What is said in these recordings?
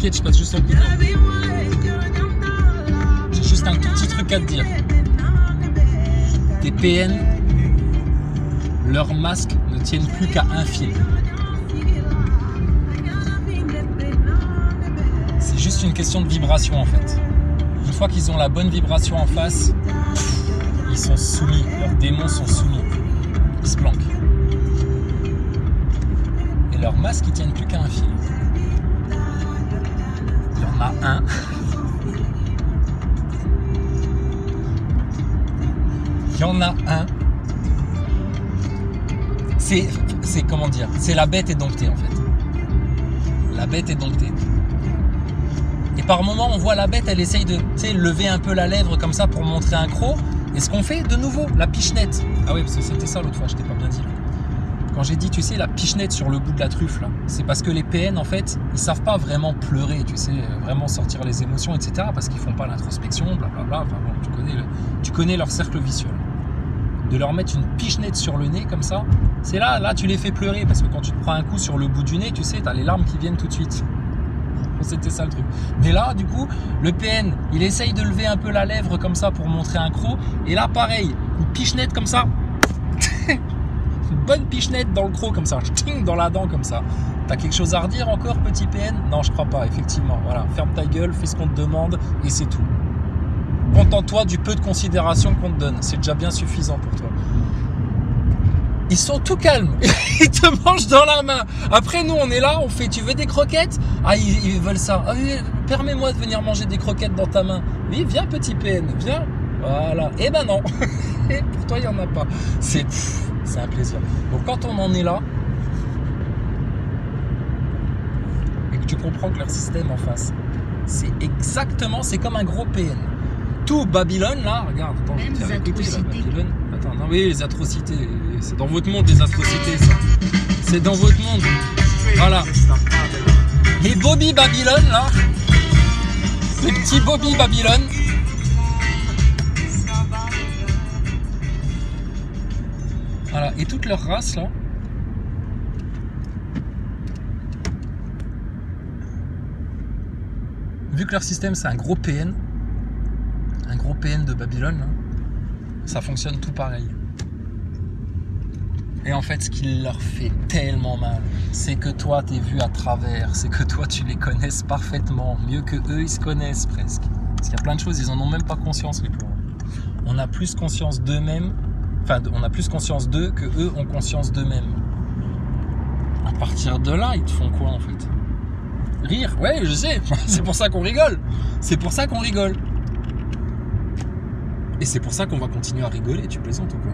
t'inquiète, je passe juste un coup d'heure. J'ai juste un tout petit truc à te dire. Tes PN, leurs masques ne tiennent plus qu'à un fil. C'est juste une question de vibration en fait. Une fois qu'ils ont la bonne vibration en face, ils sont soumis, leurs démons sont soumis. Ils se planquent. Et leurs masques, ils tiennent plus qu'à un fil. Il y en a un. Il y en a un. C'est comment dire? C'est la bête édomptée en fait. La bête édomptée. Et par moment, on voit la bête, elle essaye de lever un peu la lèvre comme ça pour montrer un croc. Et ce qu'on fait de nouveau, la pichenette. Ah oui, parce que c'était ça l'autre fois, je t'ai pas bien dit. Quand j'ai dit, tu sais, la pichenette sur le bout de la truffe, là, c'est parce que les PN, en fait, ils savent pas vraiment pleurer, tu sais, vraiment sortir les émotions, etc. Parce qu'ils font pas l'introspection, blablabla. Enfin bon, tu connais leur cercle vicieux. De leur mettre une pichenette sur le nez comme ça, c'est là, tu les fais pleurer. Parce que quand tu te prends un coup sur le bout du nez, tu sais, t'as les larmes qui viennent tout de suite. C'était ça le truc. Mais là, du coup, le PN, il essaye de lever un peu la lèvre comme ça pour montrer un croc. Et là, pareil, une pichenette comme ça. Une bonne pichenette dans le croc comme ça. Dans la dent comme ça. T'as quelque chose à redire encore, petit PN? Non, je crois pas, effectivement. Voilà, ferme ta gueule, fais ce qu'on te demande et c'est tout. Contente-toi du peu de considération qu'on te donne. C'est déjà bien suffisant pour toi. Ils sont tout calmes, ils te mangent dans la main. Après nous on est là, on fait tu veux des croquettes? Ah ils veulent ça. Ah, oui, permets-moi de venir manger des croquettes dans ta main. Oui viens petit PN, viens. Voilà. Eh ben non. Et pour toi il n'y en a pas. C'est un plaisir. Donc quand on en est là et que tu comprends que leur système en face, c'est comme un gros PN. Tout Babylone là, regarde, attends, je vais te faire écouter là, Babylone. Attends, non oui les atrocités, c'est dans votre monde les atrocités ça. C'est dans votre monde. Voilà. Et Bobby Babylone là, le petit Bobby Babylone. Voilà, et toute leur race là. Vu que leur système c'est un gros PN de Babylone, là, ça fonctionne tout pareil. Et en fait, ce qui leur fait tellement mal, c'est que toi, t'es vu à travers, c'est que toi, tu les connaisses parfaitement, mieux que eux, ils se connaissent presque. Parce qu'il y a plein de choses, ils en ont même pas conscience, les pauvres. On a plus conscience d'eux-mêmes, enfin, on a plus conscience d'eux que eux ont conscience d'eux-mêmes. À partir de là, ils te font quoi, en fait? Rire, ouais, je sais, c'est pour ça qu'on rigole. C'est pour ça qu'on rigole. Et c'est pour ça qu'on va continuer à rigoler, tu plaisantes ou quoi?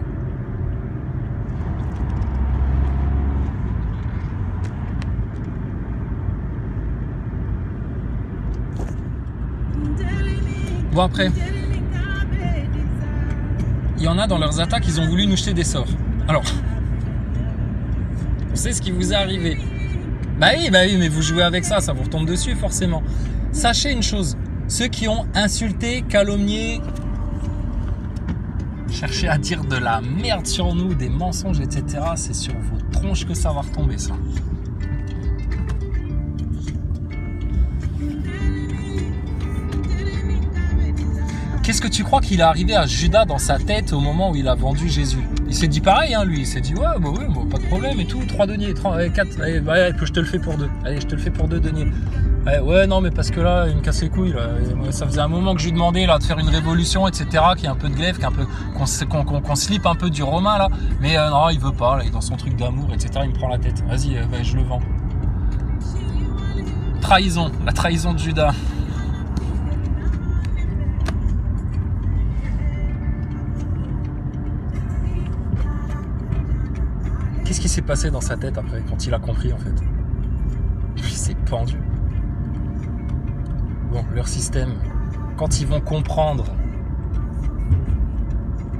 Bon après, il y en a dans leurs attaques, ils ont voulu nous jeter des sorts. Alors, on sait ce qui vous est arrivé. Bah oui, mais vous jouez avec ça, ça vous retombe dessus forcément. Sachez une chose, ceux qui ont insulté, calomnié, cherché à dire de la merde sur nous, des mensonges, etc., c'est sur vos tronches que ça va retomber ça. Qu'est-ce que tu crois qu'il est arrivé à Judas dans sa tête au moment où il a vendu Jésus? Il s'est dit pareil, hein, lui. Il s'est dit, ouais, bah oui, bah, pas de problème et tout. 3 deniers, 4, allez, ouais, je te le fais pour 2. Allez, je te le fais pour 2 deniers. Ouais, non, mais parce que là, il me casse les couilles. Là. Ça faisait un moment que je lui demandais là, de faire une révolution, etc., qu'il y ait un peu de glaive, qu'on slippe un peu du romain, là. Mais non, il veut pas, là, il est dans son truc d'amour, etc., il me prend la tête. Vas-y, je le vends. Trahison, la trahison de Judas. Qu'est-ce qui s'est passé dans sa tête après, quand il a compris en fait? Il s'est pendu. Bon, leur système, quand ils vont comprendre,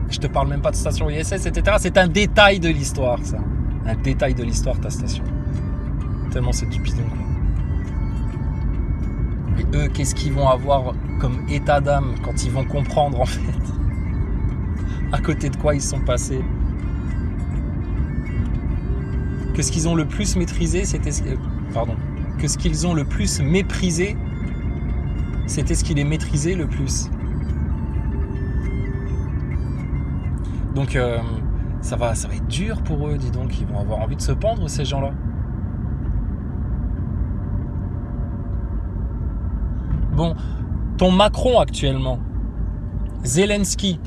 je te parle même pas de station ISS, etc. C'est un détail de l'histoire, ça. Un détail de l'histoire, ta station. Tellement c'est du bidon, quoi. Et eux, qu'est-ce qu'ils vont avoir comme état d'âme quand ils vont comprendre, en fait, à côté de quoi ils sont passés? Que ce qu'ils ont le plus maîtrisé, c'était que ce qu'ils ont le plus méprisé, c'était ce qui les maîtrisait le plus. Donc ça va être dur pour eux, dis donc. Ils vont avoir envie de se pendre, ces gens-là. Bon, ton Macron actuellement, Zelensky,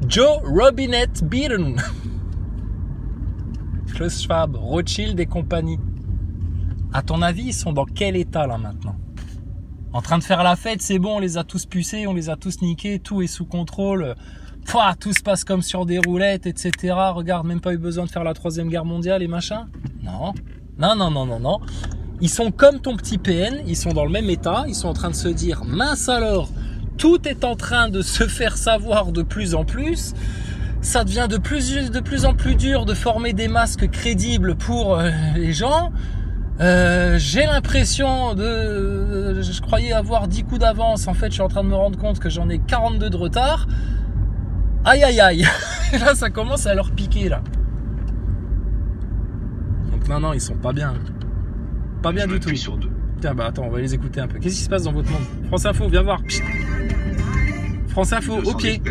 Joe Robinette Biden, Klaus Schwab, Rothschild et compagnie. À ton avis, ils sont dans quel état là maintenant? En train de faire la fête, c'est bon, on les a tous pucés, on les a tous niqués, tout est sous contrôle. Pouah, tout se passe comme sur des roulettes, etc. Regarde, même pas eu besoin de faire la 3e guerre mondiale et machin. Non, non, non, non, non, non. Ils sont comme ton petit PN, ils sont dans le même état, ils sont en train de se dire, mince alors, tout est en train de se faire savoir de plus en plus. Ça devient de plus en plus dur de former des masques crédibles pour les gens. J'ai l'impression je croyais avoir 10 coups d'avance. En fait, je suis en train de me rendre compte que j'en ai 42 de retard. Aïe, aïe, aïe. Là, ça commence à leur piquer, là. Donc, non, ils sont pas bien. Pas bien du tout. Sur deux. Tiens, bah attends, on va les écouter un peu. Qu'est-ce qui se passe dans votre monde? France Info, viens voir. Psst. France Info, au pied.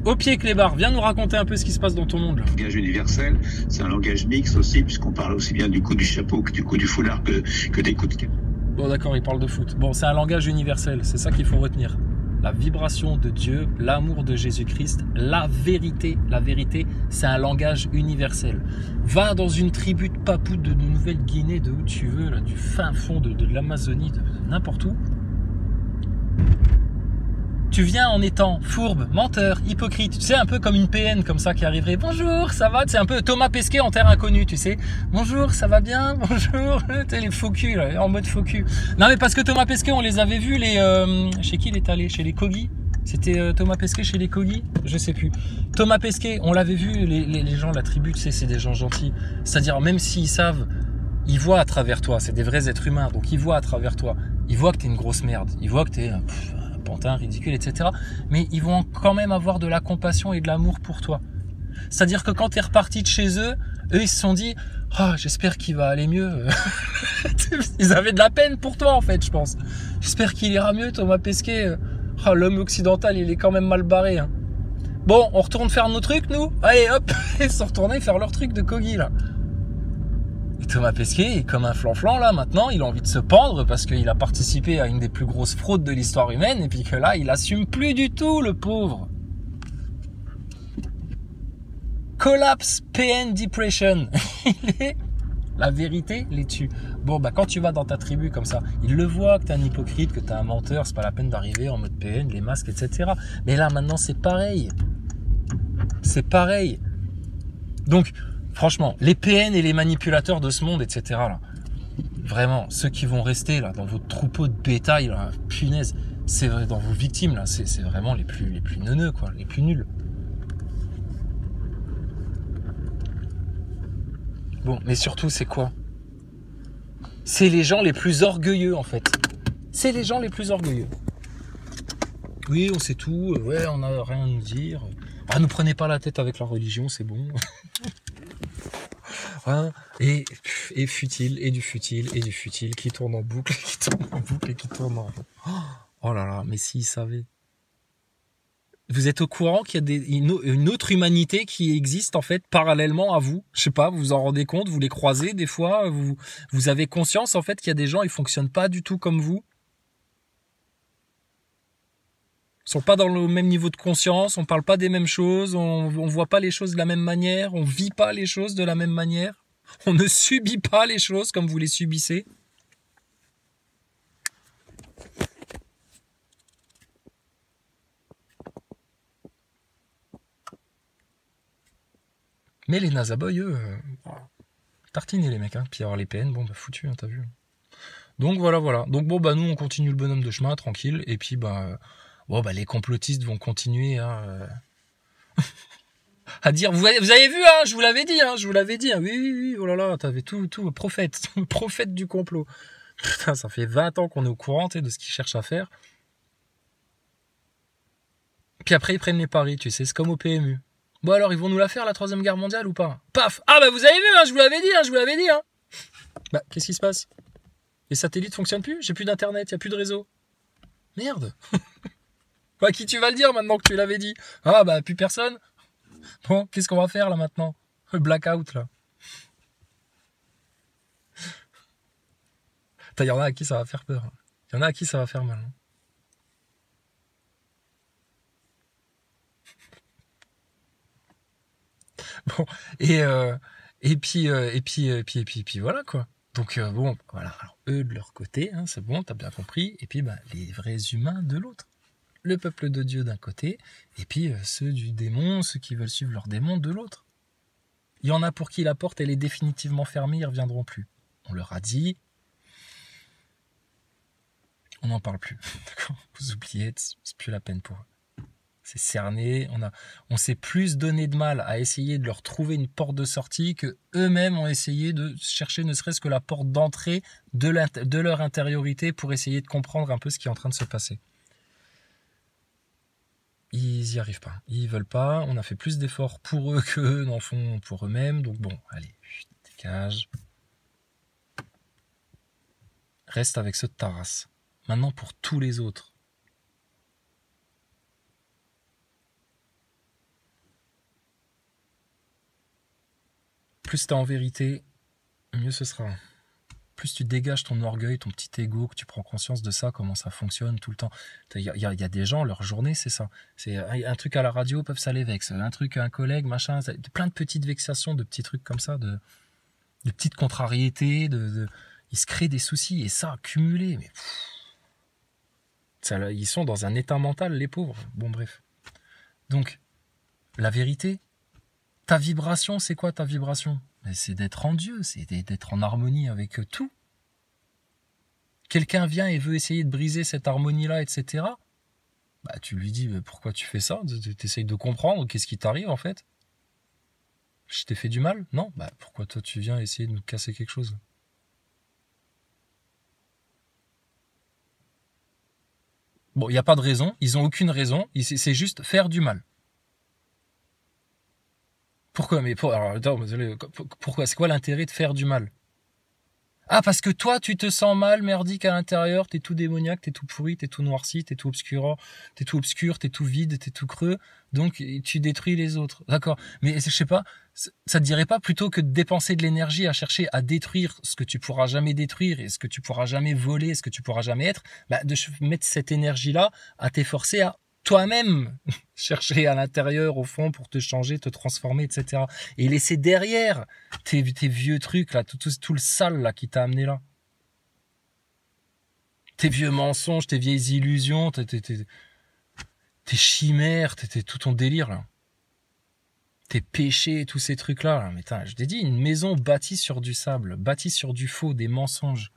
Au pied, Clébard. Viens nous raconter un peu ce qui se passe dans ton monde, là. Langage universel, c'est un langage mixte aussi, puisqu'on parle aussi bien du coup du chapeau que du coup du foulard que des coups de canne. Bon, d'accord, il parle de foot. Bon, c'est un langage universel, c'est ça qu'il faut retenir. La vibration de Dieu, l'amour de Jésus-Christ, la vérité, c'est un langage universel. Va dans une tribu de papous de Nouvelle-Guinée, de où tu veux, là, du fin fond de l'Amazonie, de n'importe où. Tu viens en étant fourbe, menteur, hypocrite, tu sais, un peu comme une PN comme ça qui arriverait. Bonjour, ça va? C'est un peu Thomas Pesquet en terre inconnue, tu sais. Bonjour, ça va bien? Bonjour, tu sais, les faux culs, là, en mode faux cul. Non, mais parce que Thomas Pesquet, on les avait vus, chez qui il est allé? Chez les Kogi? C'était Thomas Pesquet chez les Kogi? Je sais plus. Thomas Pesquet, on l'avait vu, les gens, la tribu, tu sais, c'est des gens gentils. C'est-à-dire, même s'ils savent, ils voient à travers toi, c'est des vrais êtres humains, donc ils voient à travers toi. Ils voient que t'es une grosse merde, ils voient que t'es un pantin ridicule, etc. Mais ils vont quand même avoir de la compassion et de l'amour pour toi. C'est-à-dire que quand t'es reparti de chez eux, eux ils se sont dit « Ah, j'espère qu'il va aller mieux. » Ils avaient de la peine pour toi en fait, je pense. J'espère qu'il ira mieux, Thomas Pesquet. Ah, l'homme occidental, il est quand même mal barré. Hein. Bon, on retourne faire nos trucs, nous? Allez, hop. Ils sont retournés faire leur truc de Kogi, là. Et Thomas Pesquet est comme un flanflan là maintenant, il a envie de se pendre parce qu'il a participé à une des plus grosses fraudes de l'histoire humaine et puis que là il assume plus du tout, le pauvre. Collapse PN Depression. La vérité les tue. Bon bah quand tu vas dans ta tribu comme ça, ils le voient que t'es un hypocrite, que t'es un menteur, c'est pas la peine d'arriver en mode PN, les masques, etc. Mais là maintenant c'est pareil. C'est pareil. Donc franchement, les PN et les manipulateurs de ce monde, etc. Là, vraiment, ceux qui vont rester là dans votre troupeau de bétail, là, punaise, c'est vrai, dans vos victimes là, c'est vraiment les plus neuneux quoi, les plus nuls. Bon, mais surtout c'est quoi? C'est les gens les plus orgueilleux en fait. C'est les gens les plus orgueilleux. Oui, on sait tout. Ouais, on n'a rien à nous dire. Ah, ne prenez pas la tête avec la religion, c'est bon. Hein, et futile, et du futile, et du futile, qui tourne en boucle, qui tourne en boucle, et qui tourne en... Oh là là, mais s'ils savaient. Vous êtes au courant qu'il y a une autre humanité qui existe, en fait, parallèlement à vous? Je sais pas, vous vous en rendez compte, vous les croisez des fois, vous avez conscience, en fait, qu'il y a des gens, ils fonctionnent pas du tout comme vous? Ils sont pas dans le même niveau de conscience, on parle pas des mêmes choses, on voit pas les choses de la même manière, on vit pas les choses de la même manière, on ne subit pas les choses comme vous les subissez. Mais les Nazaboy, eux, tartinés les mecs, hein. Puis alors les PN, bon bah foutu, hein, t'as vu. Donc voilà. Donc bon bah nous on continue le bonhomme de chemin, tranquille, et puis bah... Bon, bah, les complotistes vont continuer à dire, vous avez vu, hein, je vous l'avais dit, hein, oui, oh là là, t'avais tout, prophète du complot. Putain, ça fait 20 ans qu'on est au courant de ce qu'ils cherchent à faire. Puis après, ils prennent les paris, tu sais, c'est comme au PMU. Bon alors, ils vont nous la faire, la 3e guerre mondiale ou pas? Paf! Ah bah vous avez vu, hein, je vous l'avais dit, hein. Bah, qu'est-ce qui se passe? Les satellites fonctionnent plus? J'ai plus d'internet, il n'y a plus de réseau. Merde. Bah, à qui tu vas le dire maintenant que tu l'avais dit? Ah bah plus personne. Bon, qu'est-ce qu'on va faire là maintenant? Le blackout là. Il y en a à qui ça va faire peur. Il y en a à qui ça va faire mal. Bon, et puis voilà quoi. Donc bon, voilà. Alors eux de leur côté, hein, c'est bon, t'as bien compris. Et puis bah, les vrais humains de l'autre. Le peuple de Dieu d'un côté, et puis ceux du démon, ceux qui veulent suivre leur démon de l'autre. Il y en a pour qui la porte elle est définitivement fermée, ils ne reviendront plus. On leur a dit, on n'en parle plus. D'accord, vous oubliez, c'est plus la peine pour eux. C'est cerné, on s'est plus donné de mal à essayer de leur trouver une porte de sortie que eux-mêmes ont essayé de chercher ne serait-ce que la porte d'entrée de leur intériorité pour essayer de comprendre un peu ce qui est en train de se passer. Ils n'y arrivent pas, ils veulent pas, on a fait plus d'efforts pour eux qu'eux n'en font pour eux-mêmes, donc bon, allez, dégage. Reste avec ceux de ta race. Maintenant pour tous les autres. Plus t'es en vérité, mieux ce sera. Plus tu dégages ton orgueil, ton petit ego, que tu prends conscience de ça, comment ça fonctionne tout le temps. Il y a des gens, leur journée, c'est ça. C'est un truc à la radio, peuvent ça les vexe. Un truc à un collègue, machin. Plein de petites vexations, de petits trucs comme ça, de petites contrariétés. Ils se créent des soucis, et ça, accumulé. Mais ça, ils sont dans un état mental, les pauvres. Bon, bref. Donc, la vérité, ta vibration, c'est quoi ta vibration? C'est d'être en Dieu, c'est d'être en harmonie avec tout. Quelqu'un vient et veut essayer de briser cette harmonie-là, etc. Bah, tu lui dis, pourquoi tu fais ça? Tu essayes de comprendre, qu'est-ce qui t'arrive en fait? Je t'ai fait du mal? Non? Bah, pourquoi toi tu viens essayer de nous casser quelque chose? Bon, il n'y a pas de raison, ils n'ont aucune raison, c'est juste faire du mal. Pourquoi? Alors, attends, pourquoi? C'est quoi l'intérêt de faire du mal? Ah, parce que toi, tu te sens mal, merdique à l'intérieur, t'es tout démoniaque, t'es tout pourri, t'es tout noirci, t'es tout obscur, t'es tout vide, t'es tout creux, donc tu détruis les autres. D'accord. Mais je sais pas, ça te dirait pas plutôt que de dépenser de l'énergie à chercher à détruire ce que tu pourras jamais détruire et ce que tu pourras jamais voler, ce que tu pourras jamais être, bah, de mettre cette énergie-là à t'efforcer à toi-même chercher à l'intérieur, au fond, pour te changer, te transformer, etc. Et laisser derrière tes vieux trucs, là, tout le sale là, qui t'a amené là. Tes vieux mensonges, tes vieilles illusions, tes chimères, tout ton délire, là. Tes péchés, tous ces trucs-là. Là. Mais je t'ai dit, une maison bâtie sur du sable, bâtie sur du faux, des mensonges.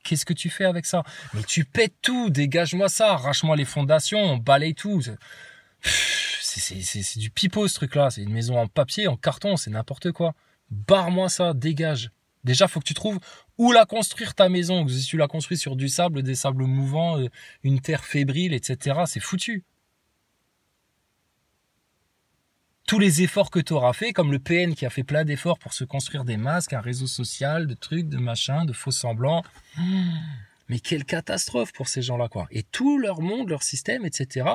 Qu'est-ce que tu fais avec ça? Mais tu pètes tout, dégage-moi ça, arrache-moi les fondations, on balaye tout. C'est du pipeau ce truc-là, c'est une maison en papier, en carton, c'est n'importe quoi. Barre-moi ça, dégage. Déjà, faut que tu trouves où la construire ta maison. Si tu la construis sur du sable, des sables mouvants, une terre fébrile, etc., c'est foutu. Tous les efforts que tu auras fait, comme le PN qui a fait plein d'efforts pour se construire des masques, un réseau social, de trucs, de machins, de faux semblants. Mais quelle catastrophe pour ces gens-là, quoi. Et tout leur monde, leur système, etc.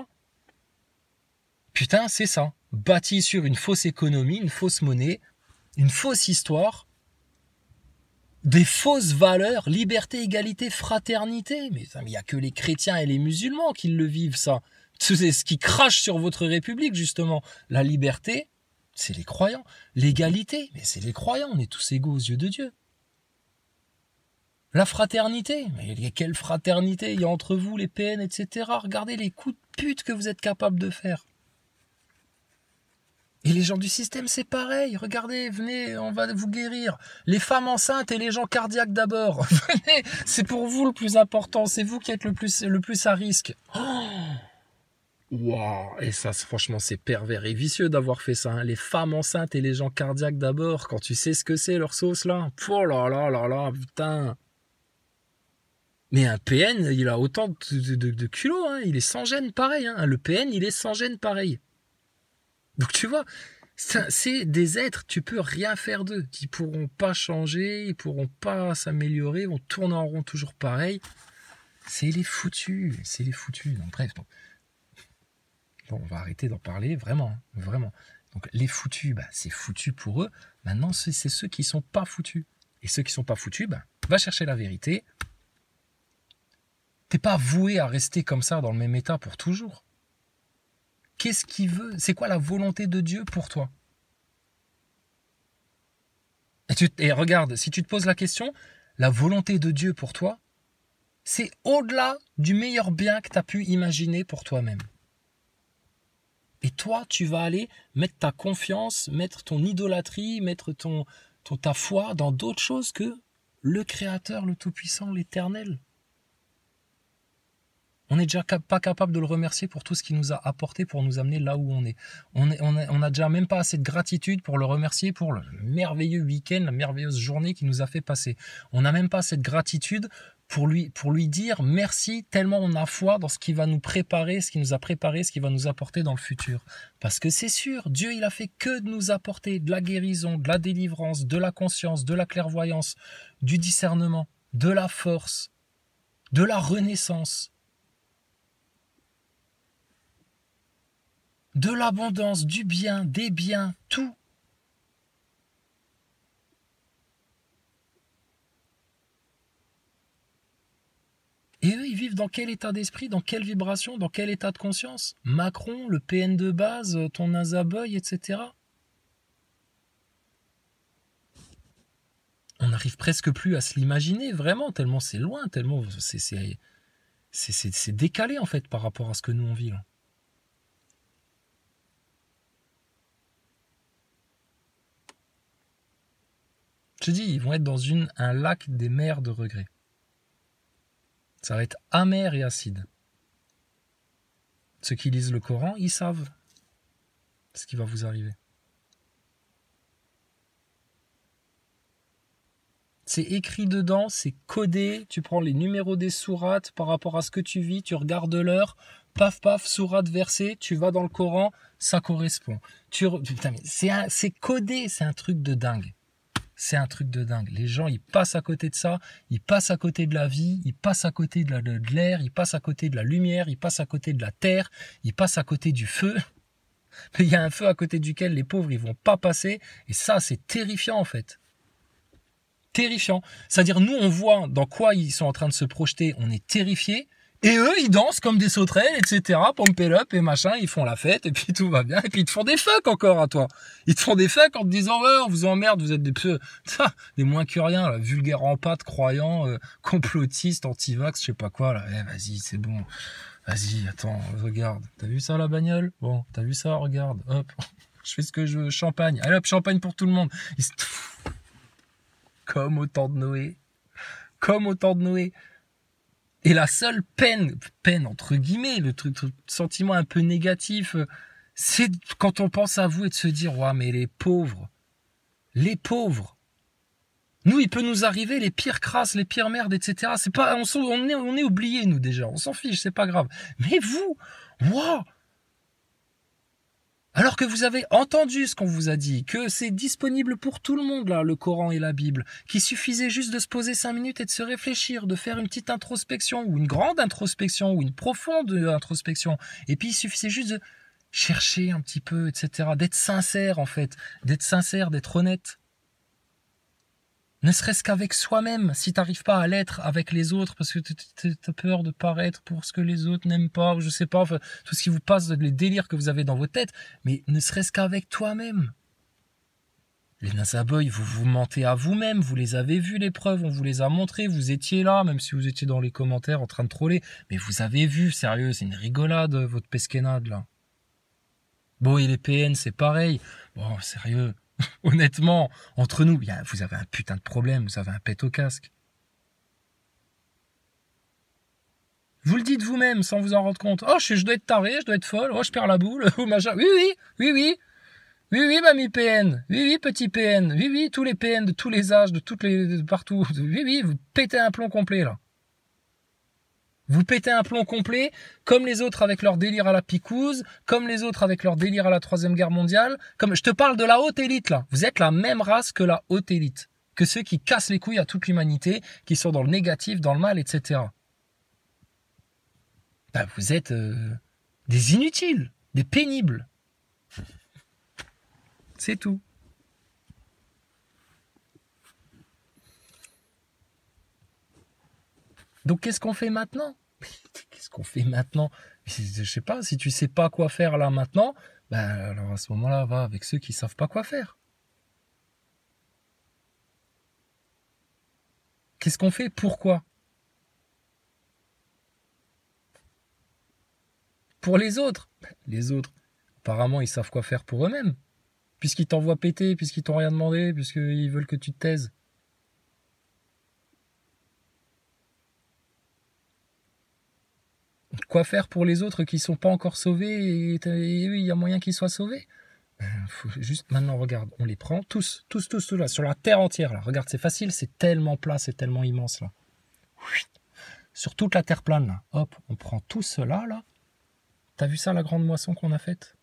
Putain, c'est ça. Bâti sur une fausse économie, une fausse monnaie, une fausse histoire, des fausses valeurs, liberté, égalité, fraternité. Mais il n'y a que les chrétiens et les musulmans qui le vivent, ça. C'est ce qui crache sur votre République, justement. La liberté, c'est les croyants. L'égalité, mais c'est les croyants. On est tous égaux aux yeux de Dieu. La fraternité, mais quelle fraternité il y a entre vous, les PN, etc. Regardez les coups de pute que vous êtes capables de faire. Et les gens du système, c'est pareil. Regardez, venez, on va vous guérir. Les femmes enceintes et les gens cardiaques d'abord. Venez, c'est pour vous le plus important. C'est vous qui êtes le plus à risque. Waouh. Et ça, franchement, c'est pervers et vicieux d'avoir fait ça. Hein. Les femmes enceintes et les gens cardiaques d'abord. Quand tu sais ce que c'est, leur sauce, là. Oh là là là là, putain. Mais un PN, il a autant de kilos. Hein. Il est sans gêne pareil. Hein. Le PN, il est sans gêne pareil. Donc tu vois, C'est des êtres, tu peux rien faire d'eux. Ils pourront pas changer, ils pourront pas s'améliorer, ils vont tourner en rond toujours pareil. C'est les foutus. Donc, bref, bon, on va arrêter d'en parler, vraiment, hein, vraiment. Donc les foutus, c'est foutu pour eux. Maintenant, c'est ceux qui sont pas foutus. Et ceux qui sont pas foutus, va chercher la vérité. T'es pas voué à rester comme ça dans le même état pour toujours. Qu'est-ce qu'il veut? C'est quoi la volonté de Dieu pour toi? Et regarde, si tu te poses la question, la volonté de Dieu pour toi, c'est au-delà du meilleur bien que tu as pu imaginer pour toi-même. Et toi, tu vas aller mettre ta confiance, mettre ton idolâtrie, mettre ta foi dans d'autres choses que le Créateur, le Tout-Puissant, l'Éternel. On n'est déjà pas capable de le remercier pour tout ce qu'il nous a apporté pour nous amener là où on est. On n'a déjà même pas assez de gratitude pour le remercier pour le merveilleux week-end, la merveilleuse journée qu'il nous a fait passer. On n'a même pas assez de gratitude pour lui dire merci, tellement on a foi dans ce qui va nous préparer, ce qui nous a préparé, ce qui va nous apporter dans le futur. Parce que c'est sûr, Dieu, il a fait que de nous apporter de la guérison, de la délivrance, de la conscience, de la clairvoyance, du discernement, de la force, de la renaissance, de l'abondance, du bien, des biens, tout. Et eux, ils vivent dans quel état d'esprit, dans quelle vibration, dans quel état de conscience? Macron, le PN de base, ton Nazaboy, etc. On n'arrive presque plus à se l'imaginer, vraiment, tellement c'est loin, tellement c'est décalé, en fait, par rapport à ce que nous, on vit, là. Je te dis, ils vont être dans un lac des mers de regrets. Ça va être amer et acide. Ceux qui lisent le Coran, ils savent ce qui va vous arriver. C'est écrit dedans, c'est codé, tu prends les numéros des sourates par rapport à ce que tu vis, tu regardes l'heure, paf paf, sourate versée, tu vas dans le Coran, ça correspond. Putain, mais c'est codé, c'est un truc de dingue. C'est un truc de dingue. Les gens, ils passent à côté de ça, ils passent à côté de la vie, ils passent à côté de l'air, ils passent à côté de la lumière, ils passent à côté de la terre, ils passent à côté du feu. Mais il y a un feu à côté duquel les pauvres, ils vont pas passer. Et ça, c'est terrifiant, en fait. Terrifiant. C'est-à-dire, nous, on voit dans quoi ils sont en train de se projeter, on est terrifiés. Et eux, ils dansent comme des sauterelles, etc. Pump it up et machin, ils font la fête, et puis tout va bien. Et puis ils te font des fucks encore à toi. Ils te font des fucks en te disant, ouais, on vous emmerde, vous êtes des moins que rien, là, vulgaires en pâte, croyants, complotistes, anti-vax, je sais pas quoi, là. Vas-y, c'est bon. Vas-y, attends, regarde. T'as vu ça, la bagnole? Bon, t'as vu ça? Regarde, hop. Je fais ce que je veux, champagne. Allez hop, champagne pour tout le monde. Comme au temps de Noé. Comme au temps de Noé. Et la seule peine entre guillemets, le sentiment un peu négatif, c'est quand on pense à vous et de se dire, ouais, mais les pauvres. Nous, il peut nous arriver les pires crasses, les pires merdes, etc. C'est pas, on est oubliés, nous, déjà. On s'en fiche, c'est pas grave. Mais vous, wow! Alors que vous avez entendu ce qu'on vous a dit, que c'est disponible pour tout le monde, là, le Coran et la Bible, qu'il suffisait juste de se poser 5 minutes et de se réfléchir, de faire une petite introspection, ou une grande introspection, ou une profonde introspection, et puis il suffisait juste de chercher un petit peu, etc., d'être sincère, en fait, d'être honnête. Ne serait-ce qu'avec soi-même, si t'arrives pas à l'être avec les autres, parce que t'as peur de paraître pour ce que les autres n'aiment pas, je sais pas, enfin, tout ce qui vous passe, les délires que vous avez dans vos têtes, mais ne serait-ce qu'avec toi-même. Les Nazaboy, vous mentez à vous-même, vous les avez vus les preuves, on vous les a montrées, vous étiez là, même si vous étiez dans les commentaires en train de troller, mais vous avez vu, sérieux, c'est une rigolade, votre pesquenade, là. Bon, et les PN, c'est pareil. Bon, sérieux. Honnêtement, entre nous, vous avez un putain de problème, vous avez un pet au casque. Vous le dites vous-même sans vous en rendre compte. Oh, je dois être taré, je dois être folle, oh, je perds la boule, ou machin. Oui, mamie PN, oui, petit PN, oui, tous les PN de tous les âges, de partout, oui, vous pétez un plomb complet, là. Vous pétez un plomb complet, comme les autres avec leur délire à la picouse, comme les autres avec leur délire à la Troisième Guerre mondiale. Comme je te parle de la haute élite, là. Vous êtes la même race que la haute élite. Que ceux qui cassent les couilles à toute l'humanité, qui sont dans le négatif, dans le mal, etc. Ben, vous êtes des inutiles, des pénibles. C'est tout. Donc qu'est-ce qu'on fait maintenant? Qu'est-ce qu'on fait maintenant? Je sais pas, si tu sais pas quoi faire là maintenant, ben alors à ce moment-là, va avec ceux qui savent pas quoi faire. Qu'est-ce qu'on fait? Pourquoi? Pour les autres. Les autres, apparemment, ils savent quoi faire pour eux-mêmes. Puisqu'ils t'envoient péter, puisqu'ils t'ont rien demandé, puisqu'ils veulent que tu te taises. Quoi faire pour les autres qui ne sont pas encore sauvés et oui, il y a moyen qu'ils soient sauvés? Faut juste, maintenant, regarde, on les prend tous là, sur la terre entière, là. Regarde, c'est facile, c'est tellement plat, c'est tellement immense, là. Sur toute la terre plane, là. Hop, on prend tout cela, là. T'as vu ça, la grande moisson qu'on a faite?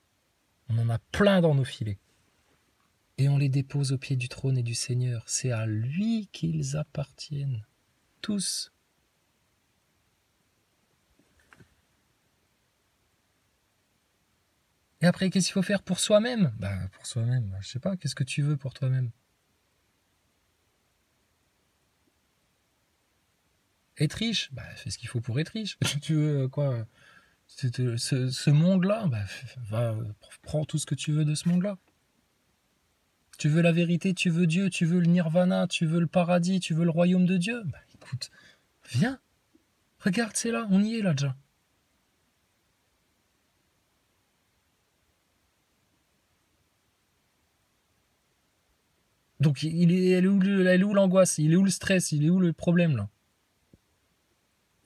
On en a plein dans nos filets. Et on les dépose au pied du trône et du Seigneur. C'est à lui qu'ils appartiennent. Tous. Et après, qu'est-ce qu'il faut faire pour soi-même? Ben, pour soi-même, je sais pas, qu'est-ce que tu veux pour toi-même? Être riche? Ben, fais ce qu'il faut pour être riche. Tu veux quoi? Ce monde-là, ben, prends tout ce que tu veux de ce monde-là. Tu veux la vérité, tu veux Dieu, tu veux le nirvana, tu veux le paradis, tu veux le royaume de Dieu? Ben, écoute, viens. Regarde, c'est là, on y est là déjà. Donc, elle est où l'angoisse? Il est où le stress? Il est où le problème, là?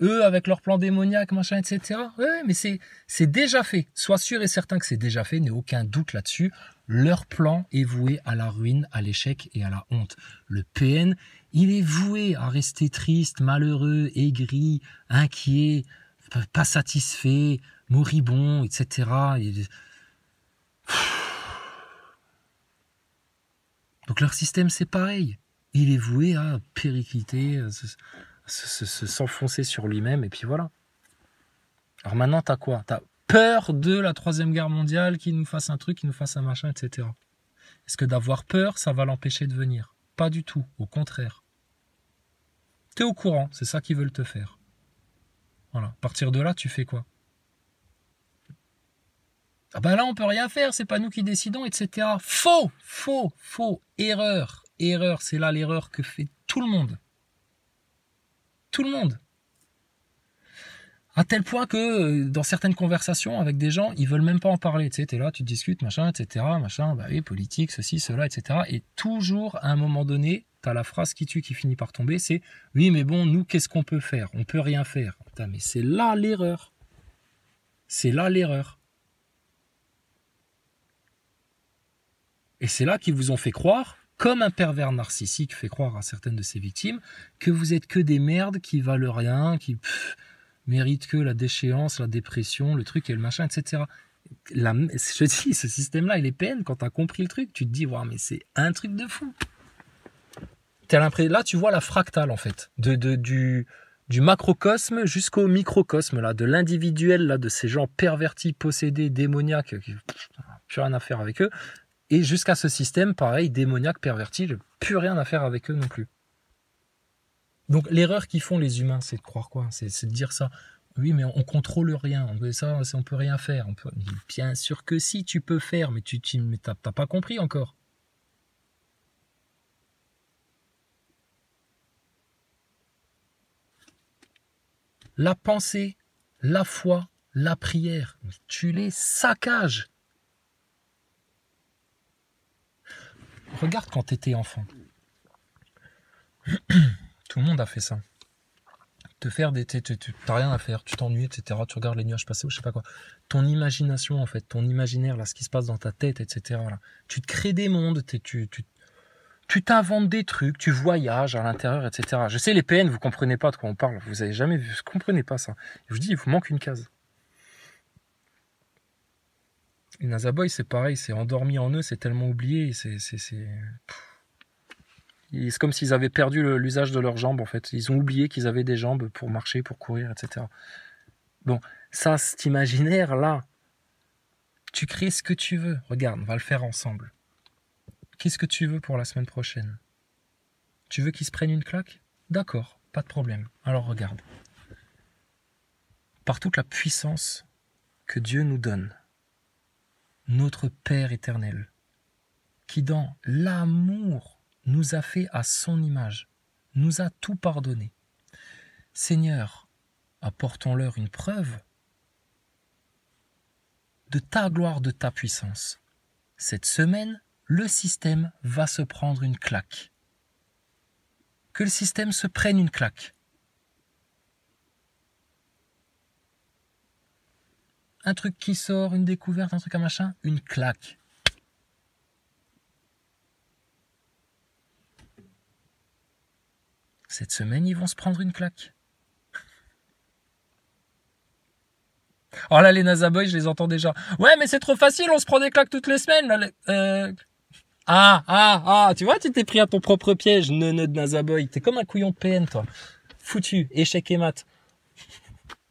Eux, avec leur plan démoniaque, machin, etc. Ouais, mais c'est déjà fait. Sois sûr et certain que c'est déjà fait, n'ai aucun doute là-dessus. Leur plan est voué à la ruine, à l'échec et à la honte. Le PN, il est voué à rester triste, malheureux, aigri, inquiet, pas satisfait, moribond, etc. Donc leur système, c'est pareil. Il est voué à péricliter, s'enfoncer sur lui-même, et puis voilà. Alors maintenant, t'as quoi? T'as peur de la Troisième Guerre mondiale, qu'il nous fasse un truc, qu'il nous fasse un machin, etc. Est-ce que d'avoir peur, ça va l'empêcher de venir? Pas du tout, au contraire. T'es au courant, c'est ça qu'ils veulent te faire. Voilà. À partir de là, tu fais quoi? Ah ben là, on peut rien faire, c'est pas nous qui décidons, etc. Faux, faux, faux, erreur, erreur, c'est là l'erreur que fait tout le monde. Tout le monde. À tel point que dans certaines conversations avec des gens, ils veulent même pas en parler. Tu sais, t'es là, tu discutes, machin, etc. Machin, bah oui, politique, ceci, cela, etc. Et toujours, à un moment donné, t'as la phrase qui tue, qui finit par tomber, c'est « Oui, mais bon, nous, qu'est-ce qu'on peut faire? On peut rien faire. » Putain, mais c'est là l'erreur. C'est là l'erreur. Et c'est là qu'ils vous ont fait croire, comme un pervers narcissique fait croire à certaines de ses victimes, que vous êtes que des merdes qui valent rien, qui méritent que la déchéance, la dépression, le truc et le machin, etc. Je dis, ce système-là, il est peine. Quand tu as compris le truc, tu te dis, wow, mais c'est un truc de fou. Là, tu vois la fractale, en fait, du macrocosme jusqu'au microcosme, là, de l'individuel, là, de ces gens pervertis, possédés, démoniaques, qui n'ont plus rien à faire avec eux. Et jusqu'à ce système, pareil, démoniaque, perverti, plus rien à faire avec eux non plus. Donc l'erreur qu'ils font les humains, c'est de croire quoi? C'est de dire ça. Oui, mais on contrôle rien. On peut rien faire. Bien sûr que si, tu peux faire, mais t'as pas compris encore. La pensée, la foi, la prière, tu les saccages. Regarde quand t'étais enfant. Tout le monde a fait ça. T'as rien à faire, tu t'ennuies, etc. Tu regardes les nuages passer ou je sais pas quoi. Ton imagination, en fait, ton imaginaire, là, ce qui se passe dans ta tête, etc. Là. Tu te crées des mondes, Tu t'inventes des trucs, tu voyages à l'intérieur, etc. Je sais, les PN, vous comprenez pas de quoi on parle. Vous avez jamais vu, vous comprenez pas ça. Je vous dis, il vous manque une case. Les NASA Boys, c'est pareil, c'est endormi en eux, c'est tellement oublié, c'est comme s'ils avaient perdu l'usage de leurs jambes, en fait. Ils ont oublié qu'ils avaient des jambes pour marcher, pour courir, etc. Bon, ça, cet imaginaire-là, tu crées ce que tu veux. Regarde, on va le faire ensemble. Qu'est-ce que tu veux pour la semaine prochaine? Tu veux qu'ils se prennent une claque? D'accord, pas de problème. Alors regarde. Par toute la puissance que Dieu nous donne, notre Père éternel, qui dans l'amour nous a fait à son image, nous a tout pardonné. Seigneur, apportons-leur une preuve de ta gloire, de ta puissance. Cette semaine, le système va se prendre une claque. Que le système se prenne une claque. Un truc qui sort, une découverte, un truc, un machin, une claque. Cette semaine, ils vont se prendre une claque. Oh là, les NASA Boys, je les entends déjà. Ouais, mais c'est trop facile, on se prend des claques toutes les semaines. Là, tu vois, tu t'es pris à ton propre piège, neuneu de NASA Boy. T'es comme un couillon de PN, toi. Foutu, échec et mat.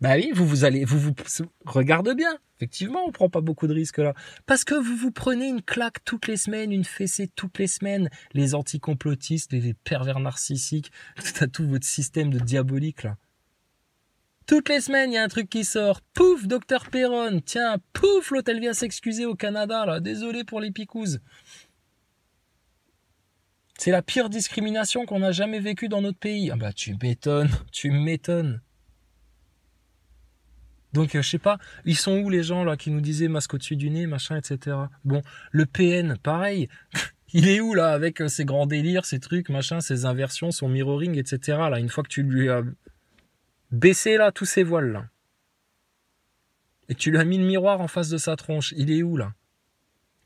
Bah oui, vous regarde bien. Effectivement, on prend pas beaucoup de risques là. Parce que vous prenez une claque toutes les semaines, une fessée toutes les semaines. Les anticomplotistes, les pervers narcissiques, t'as tout votre système de diabolique là. Toutes les semaines, il y a un truc qui sort. Pouf, Dr Perron. Tiens, pouf, l'autre, elle vient s'excuser au Canada là. Désolé pour les picouses. C'est la pire discrimination qu'on a jamais vécue dans notre pays. Ah bah tu m'étonnes. Donc je sais pas, ils sont où les gens là qui nous disaient masque au-dessus du nez, machin, etc. Bon, le PN, pareil. Il est où là avec ses grands délires, ses trucs, machin, ses inversions, son mirroring, etc. Là, une fois que tu lui as baissé là tous ses voiles là, et que tu lui as mis le miroir en face de sa tronche, il est où là?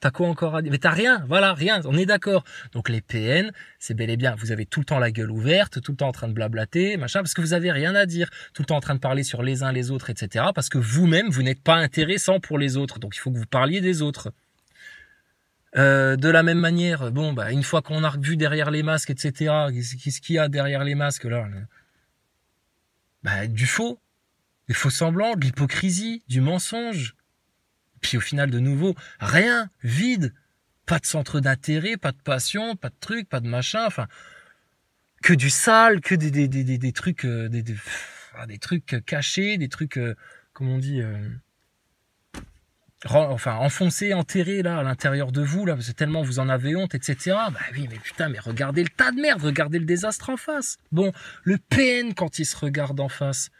T'as quoi encore à dire? Mais t'as rien, voilà, rien, on est d'accord. Donc les PN, c'est bel et bien, vous avez tout le temps la gueule ouverte, tout le temps en train de blablater, machin, parce que vous avez rien à dire, tout le temps en train de parler sur les uns les autres, etc. Parce que vous-même, vous n'êtes pas intéressant pour les autres, donc il faut que vous parliez des autres. De la même manière, bon, bah une fois qu'on a vu derrière les masques, etc. Qu'est-ce qu'il y a derrière les masques là? Bah du faux, des faux semblants, de l'hypocrisie, du mensonge. Puis au final, de nouveau, rien, vide, pas de centre d'intérêt, pas de passion, pas de truc, pas de machin, enfin, que du sale, que des trucs, des trucs cachés, des trucs, comment on dit, enfoncés, enterrés là à l'intérieur de vous là, parce que tellement vous en avez honte, etc. Bah oui, mais putain, mais regardez le tas de merde, regardez le désastre en face. Bon, le PN quand il se regarde en face.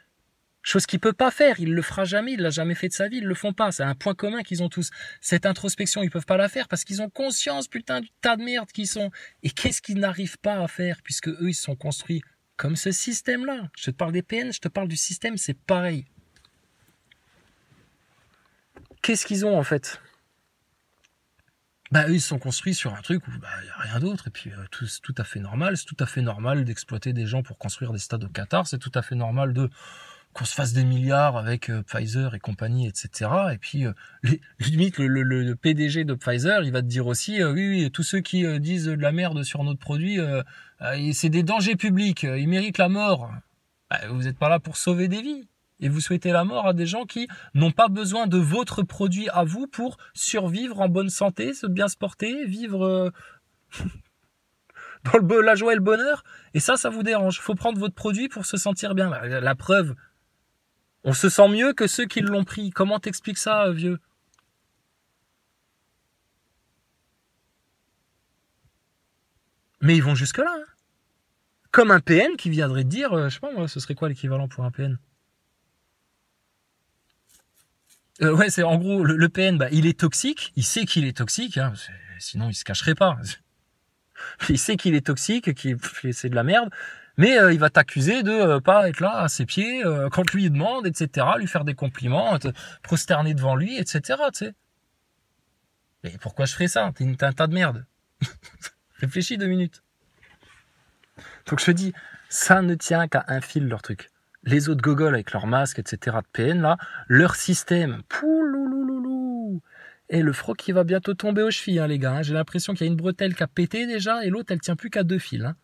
Chose qu'il peut pas faire, il le fera jamais, il l'a jamais fait de sa vie, ils le font pas. C'est un point commun qu'ils ont tous. Cette introspection, ils peuvent pas la faire parce qu'ils ont conscience, putain, du tas de merde qu'ils sont. Et qu'est-ce qu'ils n'arrivent pas à faire puisque eux, ils se sont construits comme ce système-là. Je te parle des PN, je te parle du système, c'est pareil. Qu'est-ce qu'ils ont en fait? Bah eux, ils se sont construits sur un truc où bah y a rien d'autre et puis c'est tout à fait normal. C'est tout à fait normal d'exploiter des gens pour construire des stades au Qatar. C'est tout à fait normal qu'on se fasse des milliards avec Pfizer et compagnie, etc. Et puis, limite, le PDG de Pfizer, il va te dire aussi, oui, tous ceux qui disent de la merde sur notre produit, c'est des dangers publics, ils méritent la mort. Vous n'êtes pas là pour sauver des vies. Et vous souhaitez la mort à des gens qui n'ont pas besoin de votre produit à vous pour survivre en bonne santé, se bien se porter, vivre dans la joie et le bonheur. Et ça vous dérange. Faut prendre votre produit pour se sentir bien. La preuve, on se sent mieux que ceux qui l'ont pris. Comment t'expliques ça, vieux? Mais ils vont jusque-là. Hein. Comme un PN qui viendrait te dire, je sais pas moi, ce serait quoi l'équivalent pour un PN? Ouais, c'est en gros, le PN, bah, il est toxique. Il sait qu'il est toxique. Hein, sinon, il se cacherait pas. Il sait qu'il est toxique, c'est de la merde. Mais il va t'accuser de pas être là à ses pieds quand lui il demande, etc. Lui faire des compliments, te prosterner devant lui, etc. Tu sais. Mais pourquoi je ferais ça? T'es un tas de merde. Réfléchis 2 minutes. Donc je te dis, ça ne tient qu'à un fil leur truc. Les autres gogoles avec leurs masques, etc. de PN, là, leur système, pouloulouloulou. Et le froc qui va bientôt tomber aux chevilles, hein, les gars. Hein. J'ai l'impression qu'il y a une bretelle qui a pété déjà et l'autre, elle tient plus qu'à 2 fils. Hein.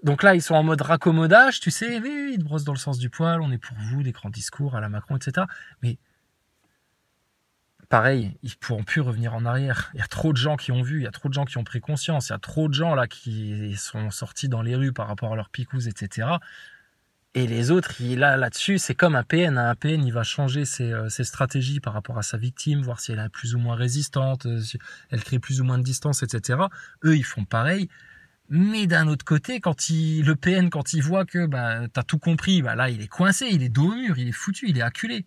Donc là, ils sont en mode raccommodage, tu sais, oui, ils te brossent dans le sens du poil, on est pour vous, des grands discours à la Macron, etc. Mais pareil, ils ne pourront plus revenir en arrière. Il y a trop de gens qui ont vu, il y a trop de gens qui ont pris conscience, il y a trop de gens là qui sont sortis dans les rues par rapport à leurs picous, etc. Et les autres, là-dessus, c'est comme un PN. Un PN, il va changer ses stratégies par rapport à sa victime, voir si elle est plus ou moins résistante, si elle crée plus ou moins de distance, etc. Eux, ils font pareil. Mais d'un autre côté, le PN, quand il voit que t'as tout compris, là, il est coincé, il est dos au mur, il est foutu, il est acculé.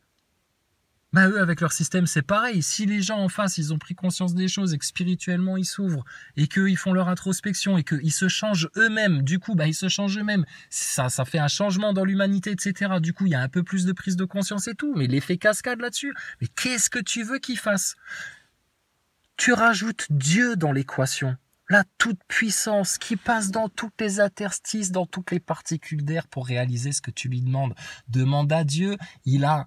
Eux, avec leur système, c'est pareil. Si les gens en face, ils ont pris conscience des choses et que spirituellement, ils s'ouvrent et qu'ils font leur introspection et qu'ils se changent eux-mêmes, du coup, ils se changent eux-mêmes. Ça fait un changement dans l'humanité, etc. Du coup, il y a un peu plus de prise de conscience et tout. Mais l'effet cascade là-dessus, mais qu'est-ce que tu veux qu'ils fassent? Tu rajoutes Dieu dans l'équation. La toute-puissance qui passe dans toutes les interstices, dans toutes les particules d'air pour réaliser ce que tu lui demandes. Demande à Dieu, il a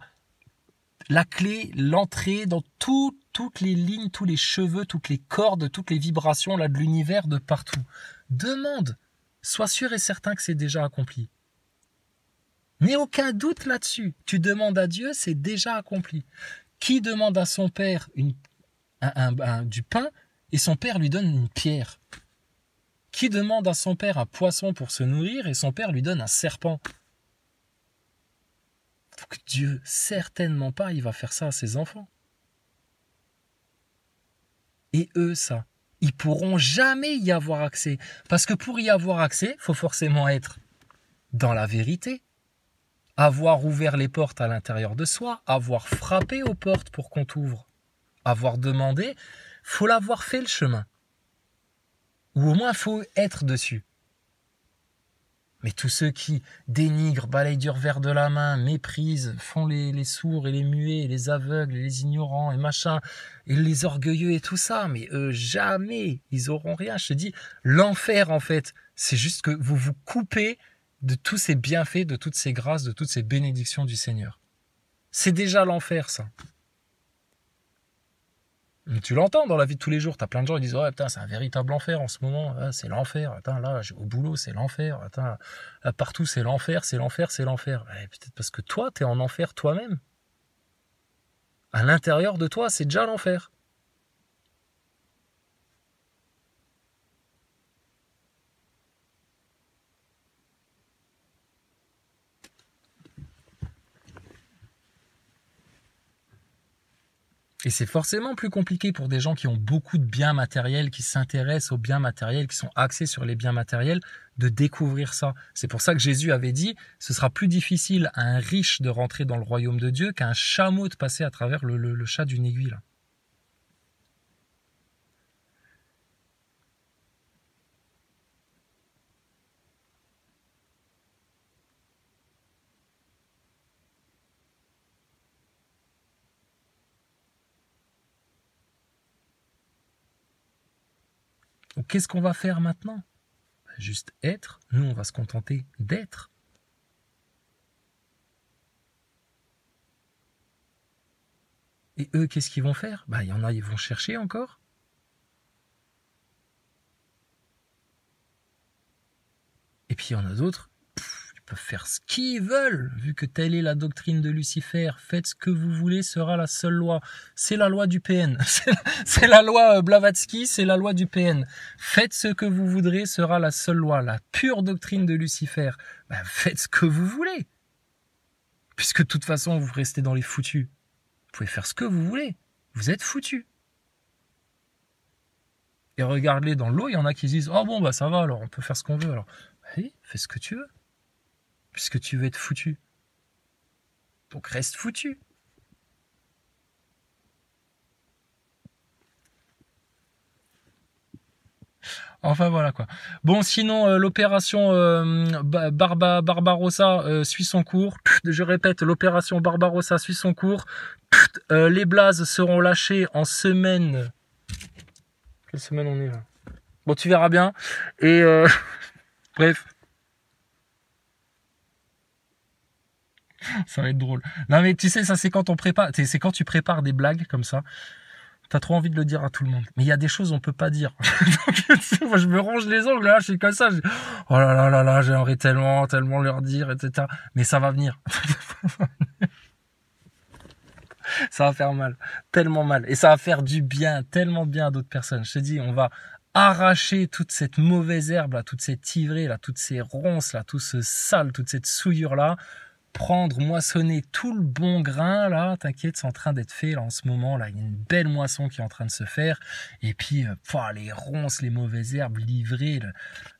la clé, l'entrée dans toutes les lignes, tous les cheveux, toutes les cordes, toutes les vibrations là, de l'univers, de partout. Demande, sois sûr et certain que c'est déjà accompli. N'aie aucun doute là-dessus. Tu demandes à Dieu, c'est déjà accompli. Qui demande à son père du pain et son père lui donne une pierre? Qui demande à son père un poisson pour se nourrir et son père lui donne un serpent? Donc Dieu, certainement pas, il va faire ça à ses enfants. Et eux, ça, ils pourront jamais y avoir accès. Parce que pour y avoir accès, il faut forcément être dans la vérité, avoir ouvert les portes à l'intérieur de soi, avoir frappé aux portes pour qu'on t'ouvre, avoir demandé, faut l'avoir fait le chemin. Ou au moins, il faut être dessus. Mais tous ceux qui dénigrent, balayent du revers de la main, méprisent, font les sourds et les muets, et les aveugles et les ignorants et machin, et les orgueilleux et tout ça, mais eux, jamais, ils auront rien. Je te dis, l'enfer, en fait, c'est juste que vous vous coupez de tous ces bienfaits, de toutes ces grâces, de toutes ces bénédictions du Seigneur. C'est déjà l'enfer, ça. Mais tu l'entends dans la vie de tous les jours, t'as plein de gens qui disent « Ouais, putain, c'est un véritable enfer en ce moment, c'est l'enfer, attends, là, au boulot, c'est l'enfer, attends, là, partout, c'est l'enfer, c'est l'enfer, c'est l'enfer. » Peut-être parce que toi, t'es en enfer toi-même. À l'intérieur de toi, c'est déjà l'enfer. Et c'est forcément plus compliqué pour des gens qui ont beaucoup de biens matériels, qui s'intéressent aux biens matériels, qui sont axés sur les biens matériels, de découvrir ça. C'est pour ça que Jésus avait dit, ce sera plus difficile à un riche de rentrer dans le royaume de Dieu qu'à un chameau de passer à travers le chat d'une aiguille. Là. Donc, qu'est-ce qu'on va faire maintenant? Juste être. Nous, on va se contenter d'être. Et eux, qu'est-ce qu'ils vont faire? Il y en a, ils vont chercher encore. Et puis, il y en a d'autres, ils peuvent faire ce qu'ils veulent, vu que telle est la doctrine de Lucifer. Faites ce que vous voulez sera la seule loi. C'est la loi du PN. C'est la loi Blavatsky, c'est la loi du PN. Faites ce que vous voudrez sera la seule loi. La pure doctrine de Lucifer. Faites ce que vous voulez. Puisque de toute façon, vous restez dans les foutus. Vous pouvez faire ce que vous voulez. Vous êtes foutus. Et regardez dans l'eau, il y en a qui disent « Oh bon, ça va, alors on peut faire ce qu'on veut. » Alors, oui, fais ce que tu veux. Puisque tu veux être foutu. Donc reste foutu. Enfin voilà quoi. Bon sinon l'opération Barbarossa suit son cours. Je répète, l'opération Barbarossa suit son cours. Les blazes seront lâchés en semaine Quelle semaine on est là? Bon, tu verras bien. Et bref. Ça va être drôle. Non mais tu sais, ça c'est quand on prépare, c'est quand tu prépares des blagues comme ça. T'as trop envie de le dire à tout le monde. Mais il y a des choses on peut pas dire. Donc, moi je me ronge les ongles là, je suis comme ça. Oh là là là, j'aimerais tellement leur dire, etc. Mais ça va venir. Ça va faire mal, tellement mal. Et ça va faire du bien, tellement bien à d'autres personnes. Je te dis, on va arracher toute cette mauvaise herbe là, toute cette ivrée là, toutes ces ronces là, tout ce sale, toute cette souillure là. Prendre, moissonner tout le bon grain là, t'inquiète, c'est en train d'être fait là en ce moment là, il y a une belle moisson qui est en train de se faire et puis les ronces, les mauvaises herbes, l'ivrée,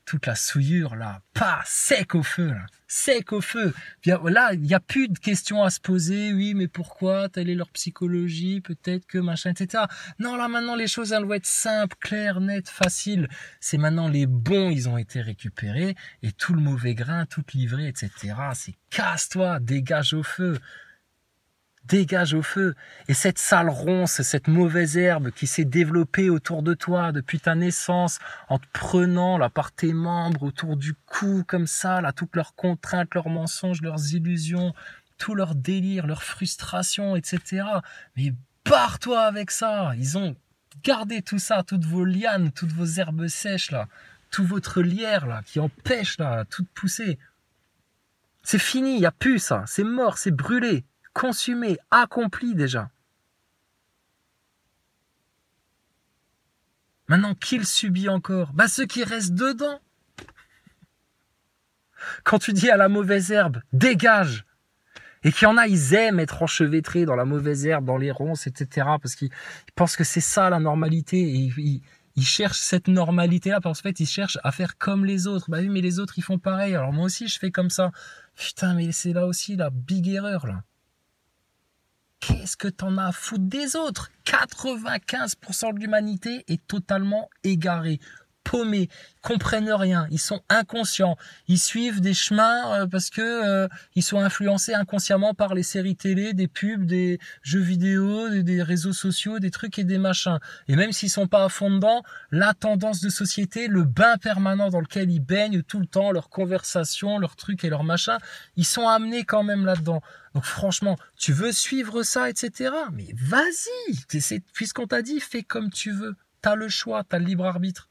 toute la souillure là, pas sec au feu là, sec au feu. Puis, là, il n'y a plus de questions à se poser, oui mais pourquoi, telle est leur psychologie, peut-être que machin, etc. Non là maintenant les choses elles doivent être simples, claires, nettes, faciles. C'est maintenant les bons, ils ont été récupérés et tout le mauvais grain, toute l'ivrée, etc. C'est casse-toi, dégage au feu. Dégage au feu. Et cette sale ronce, cette mauvaise herbe qui s'est développée autour de toi depuis ta naissance, en te prenant là par tes membres, autour du cou, comme ça, là, toutes leurs contraintes, leurs mensonges, leurs illusions, tout leur délire, leurs frustrations, etc. Mais barre-toi avec ça. Ils ont gardé tout ça, toutes vos lianes, toutes vos herbes sèches, là, tout votre lierre, là, qui empêche, là, tout de pousser. C'est fini, il n'y a plus ça. C'est mort, c'est brûlé. Consumé, accompli déjà. Maintenant, qui le subit encore? Bah ceux qui restent dedans. Quand tu dis à la mauvaise herbe, dégage. Et qu'il y en a, ils aiment être enchevêtrés dans la mauvaise herbe, dans les ronces, etc. Parce qu'ils pensent que c'est ça la normalité. Et ils cherchent cette normalité-là parce qu'en fait, ils cherchent à faire comme les autres. Bah oui, mais les autres, ils font pareil. Alors moi aussi, je fais comme ça. Putain, mais c'est là aussi la big erreur, là. Qu'est-ce que t'en as à foutre des autres? 95% de l'humanité est totalement égarée, paumée, comprennent rien, ils sont inconscients, ils suivent des chemins parce que ils sont influencés inconsciemment par les séries télé, des pubs, des jeux vidéo, des réseaux sociaux, des trucs et des machins. Et même s'ils sont pas à fond dedans, la tendance de société, le bain permanent dans lequel ils baignent tout le temps, leurs conversations, leurs trucs et leurs machins, ils sont amenés quand même là-dedans. Donc franchement, tu veux suivre ça, etc. Mais vas-y, puisqu'on t'a dit, fais comme tu veux. T'as le choix, t'as le libre arbitre.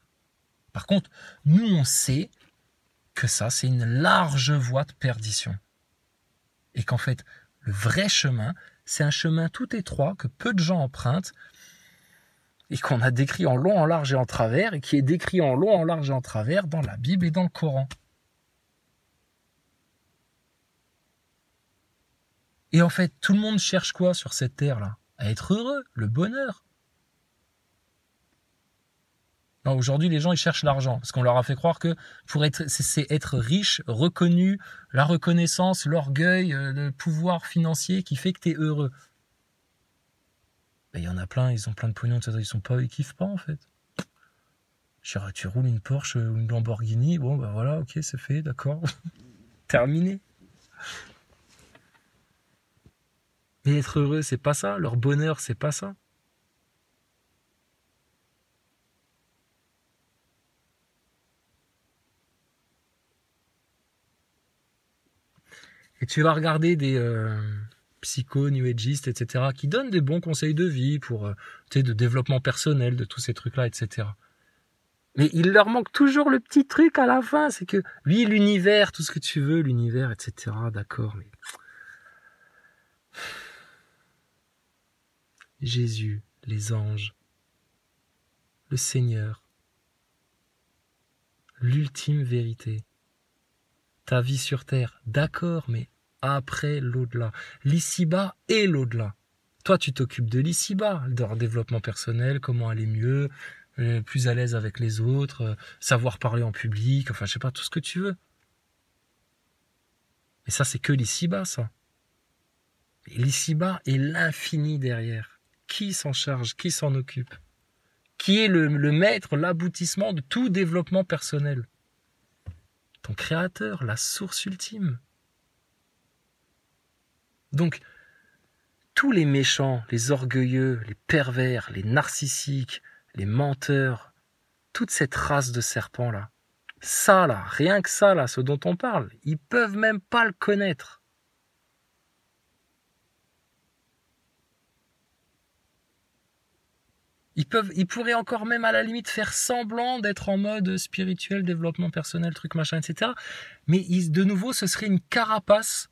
Par contre, nous, on sait que ça, c'est une large voie de perdition. Et qu'en fait, le vrai chemin, c'est un chemin tout étroit que peu de gens empruntent et qu'on a décrit en long, en large et en travers et qui est décrit en long, en large et en travers dans la Bible et dans le Coran. Et en fait, tout le monde cherche quoi sur cette terre-là? À être heureux, le bonheur. Non, aujourd'hui, les gens, ils cherchent l'argent. Parce qu'on leur a fait croire que c'est être riche, reconnu, la reconnaissance, l'orgueil, le pouvoir financier qui fait que tu es heureux. Ben, y en a plein, ils ont plein de pognon, ils kiffent pas en fait. Tu roules une Porsche ou une Lamborghini, bon ben voilà, ok, c'est fait, d'accord. Terminé. Mais être heureux, c'est pas ça. Leur bonheur, c'est pas ça. Et tu vas regarder des psychos, new ageistes, etc., qui donnent des bons conseils de vie pour, de développement personnel, de tous ces trucs-là, etc. Mais il leur manque toujours le petit truc à la fin, c'est que, oui, l'univers, tout ce que tu veux, l'univers, etc., d'accord, mais... Jésus, les anges, le Seigneur, l'ultime vérité, ta vie sur terre, d'accord, mais après l'au-delà, l'ici-bas et l'au-delà. Toi, tu t'occupes de l'ici-bas, de leur développement personnel, comment aller mieux, plus à l'aise avec les autres, savoir parler en public, enfin, je sais pas, tout ce que tu veux. Mais ça, c'est que l'ici-bas, ça. Et l'ici-bas est l'infini derrière. Qui s'en charge? Qui s'en occupe? Qui est le maître, l'aboutissement de tout développement personnel? Ton créateur, la source ultime. Donc, tous les méchants, les orgueilleux, les pervers, les narcissiques, les menteurs, toute cette race de serpents là, ça là, rien que ça là, ce dont on parle, ils peuvent même pas le connaître. Ils pourraient encore même à la limite faire semblant d'être en mode spirituel, développement personnel, truc machin, etc. Mais de nouveau, ce serait une carapace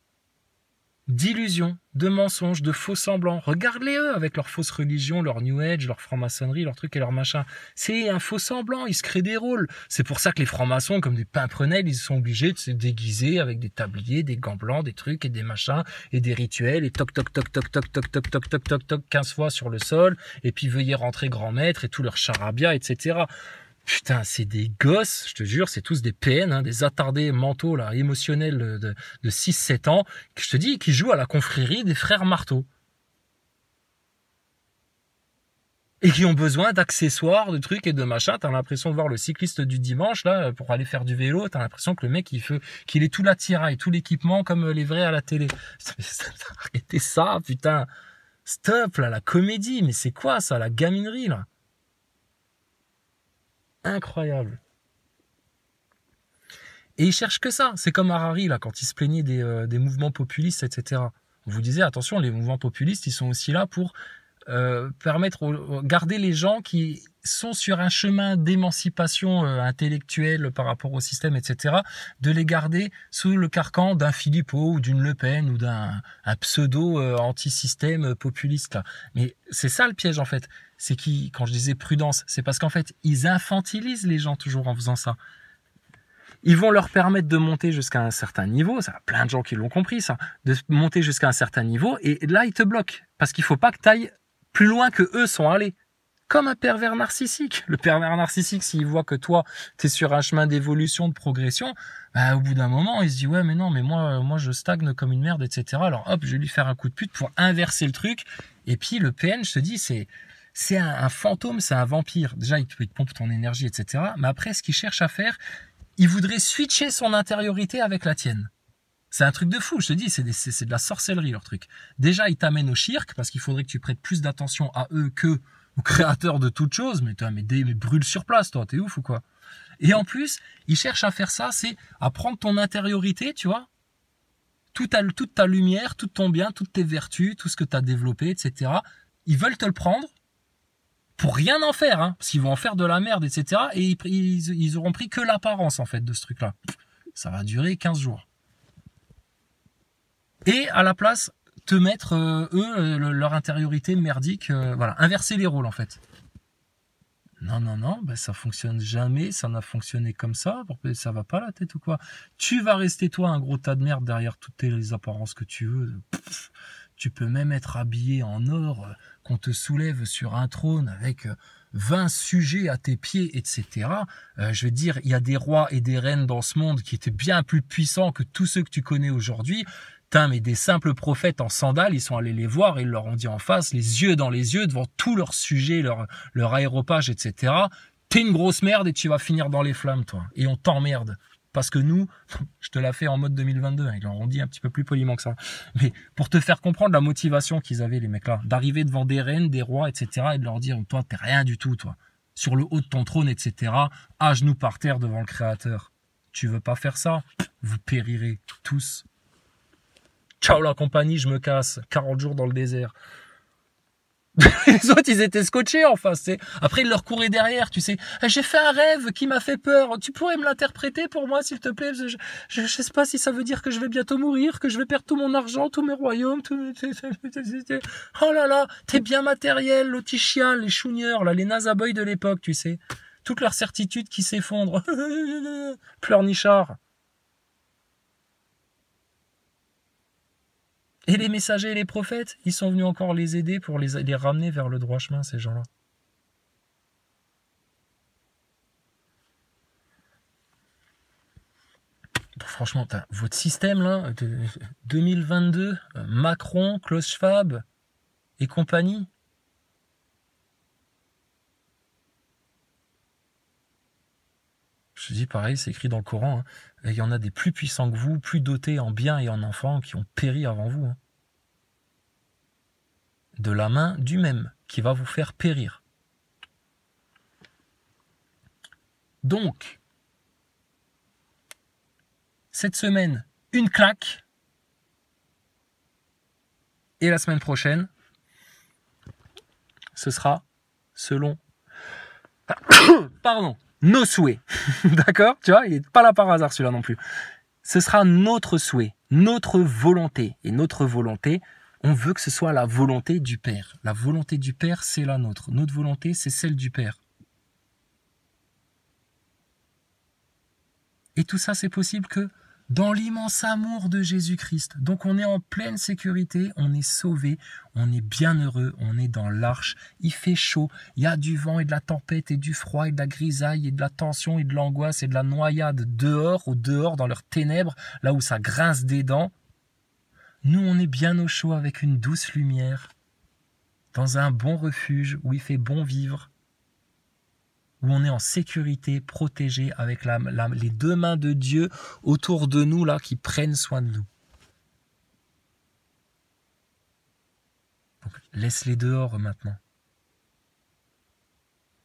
d'illusions, de mensonges, de faux semblants. Regarde-les eux avec leur fausse religion, leur New Age, leur franc-maçonnerie, leur truc et leur machin. C'est un faux semblant, ils se créent des rôles. C'est pour ça que les francs-maçons, comme des pimprenelles, ils sont obligés de se déguiser avec des tabliers, des gants blancs, des trucs et des machins et des rituels et toc toc toc toc toc toc toc toc toc toc toc 15 fois sur le sol et puis veuillez rentrer grand maître et tout leur charabia, etc. Putain, c'est des gosses, je te jure, c'est tous des PN, hein, des attardés mentaux, là, émotionnels de 6-7 ans, que je te dis, qui jouent à la confrérie des frères Marteau. Et qui ont besoin d'accessoires, de trucs et de machins. T'as l'impression de voir le cycliste du dimanche, là, pour aller faire du vélo. T'as l'impression que le mec, qu'il est tout l'attirail, tout l'équipement comme les vrais à la télé. Arrêtez ça, putain. Stop, là, la comédie. Mais c'est quoi, ça, la gaminerie, là? Incroyable. Et ils cherchent que ça. C'est comme Harari, là, quand il se plaignait des mouvements populistes, etc. On vous disait, attention, les mouvements populistes, ils sont aussi là pour garder les gens qui sont sur un chemin d'émancipation intellectuelle par rapport au système, etc., de les garder sous le carcan d'un Philippot ou d'une Le Pen ou d'un pseudo anti-système populiste. Là. Mais c'est ça le piège, en fait. C'est quand je disais prudence, c'est parce qu'en fait, ils infantilisent les gens toujours en faisant ça. Ils vont leur permettre de monter jusqu'à un certain niveau, ça, plein de gens qui l'ont compris ça, de monter jusqu'à un certain niveau, et là, ils te bloquent. Parce qu'il faut pas que tu ailles plus loin que eux sont allés. Comme un pervers narcissique. Le pervers narcissique, s'il voit que toi, tu es sur un chemin d'évolution, de progression, bah, au bout d'un moment, il se dit, ouais, mais non, mais moi, je stagne comme une merde, etc. Alors hop, je vais lui faire un coup de pute pour inverser le truc. Et puis, le PN, je te dis, c'est un fantôme, c'est un vampire. Déjà, il te pompe ton énergie, etc. Mais après, ce qu'il cherche à faire, il voudrait switcher son intériorité avec la tienne. C'est un truc de fou, je te dis, c'est de la sorcellerie leur truc. Déjà, ils t'amènent au shirk parce qu'il faudrait que tu prêtes plus d'attention à eux que aux créateurs de toute chose. Mais brûle sur place, toi, t'es ouf ou quoi? Et en plus, ils cherchent à faire ça, c'est à prendre ton intériorité, tu vois, toute ta lumière, tout ton bien, toutes tes vertus, tout ce que tu as développé, etc. Ils veulent te le prendre pour rien en faire, hein, parce qu'ils vont en faire de la merde, etc. Et ils auront pris que l'apparence, en fait, de ce truc-là. Ça va durer 15 jours. Et à la place, te mettre, leur intériorité merdique, voilà, inverser les rôles, en fait. Non, ben ça fonctionne jamais, ça n'a fonctionné comme ça, ça va pas la tête ou quoi? Tu vas rester, toi, un gros tas de merde derrière toutes les apparences que tu veux. Tu peux même être habillé en or, qu'on te soulève sur un trône avec 20 sujets à tes pieds, etc. Je veux dire, il y a des rois et des reines dans ce monde qui étaient bien plus puissants que tous ceux que tu connais aujourd'hui. Mais des simples prophètes en sandales, ils sont allés les voir et ils leur ont dit en face, les yeux dans les yeux, devant tous leurs sujets, leur aéropage, etc. T'es une grosse merde et tu vas finir dans les flammes, toi. Et on t'emmerde. Parce que nous, je te la fais en mode 2022, hein, ils leur ont dit un petit peu plus poliment que ça. Mais pour te faire comprendre la motivation qu'ils avaient, les mecs-là, d'arriver devant des reines, des rois, etc. et de leur dire, toi, t'es rien du tout, toi. Sur le haut de ton trône, etc. À genoux par terre devant le Créateur. Tu veux pas faire ça? Vous périrez tous. Ciao la compagnie, je me casse. 40 jours dans le désert. Les autres, ils étaient scotchés en face. T'sais. Après, ils leur couraient derrière, tu sais. J'ai fait un rêve qui m'a fait peur. Tu pourrais me l'interpréter pour moi, s'il te plaît? Je sais pas si ça veut dire que je vais bientôt mourir, que je vais perdre tout mon argent, tous mes royaumes. Oh là là, t'es bien matériel, l'Otichial, les chougneurs, là, les nazaboys de l'époque, tu sais. Toutes leurs certitudes qui s'effondrent. Pleurnichard. Et les messagers et les prophètes, ils sont venus encore les aider pour les ramener vers le droit chemin, ces gens-là. Donc, franchement, votre système, là, de 2022, Macron, Klaus Schwab et compagnie. Je te dis pareil, c'est écrit dans le Coran. Hein. Il y en a des plus puissants que vous, plus dotés en biens et en enfants, qui ont péri avant vous. Hein. De la main du même, qui va vous faire périr. Donc, cette semaine, une claque. Et la semaine prochaine, ce sera selon nos souhaits. D'accord? Tu vois, il n'est pas là par hasard celui-là non plus. Ce sera notre souhait, notre volonté. Et notre volonté, on veut que ce soit la volonté du Père. La volonté du Père, c'est la nôtre. Notre volonté, c'est celle du Père. Et tout ça, c'est possible que dans l'immense amour de Jésus-Christ. Donc on est en pleine sécurité, on est sauvé, on est bien heureux, on est dans l'arche, il fait chaud, il y a du vent et de la tempête et du froid et de la grisaille et de la tension et de l'angoisse et de la noyade dehors dans leurs ténèbres, là où ça grince des dents. Nous, on est bien au chaud avec une douce lumière, dans un bon refuge où il fait bon vivre, où on est en sécurité, protégé, avec les deux mains de Dieu autour de nous, là, qui prennent soin de nous. Donc, laisse-les dehors maintenant.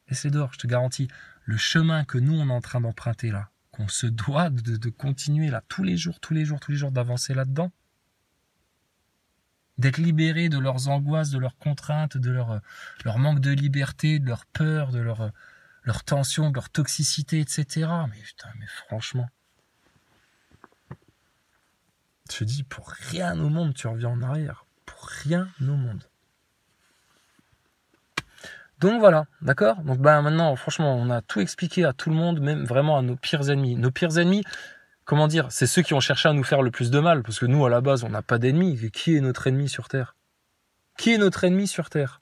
Laisse-les dehors, je te garantis. Le chemin que nous, on est en train d'emprunter là, qu'on se doit de continuer là, tous les jours, d'avancer là-dedans, d'être libérés de leurs angoisses, de leurs contraintes, de leur manque de liberté, de leur peur, de leur tension, de leur toxicité, etc. Mais putain, mais franchement, je te dis, pour rien au monde, tu reviens en arrière. Pour rien au monde. Donc voilà, d'accord? Donc maintenant, franchement, on a tout expliqué à tout le monde, même vraiment à nos pires ennemis. Nos pires ennemis, comment dire, c'est ceux qui ont cherché à nous faire le plus de mal, parce que nous, à la base, on n'a pas d'ennemis. Qui est notre ennemi sur Terre? Qui est notre ennemi sur Terre?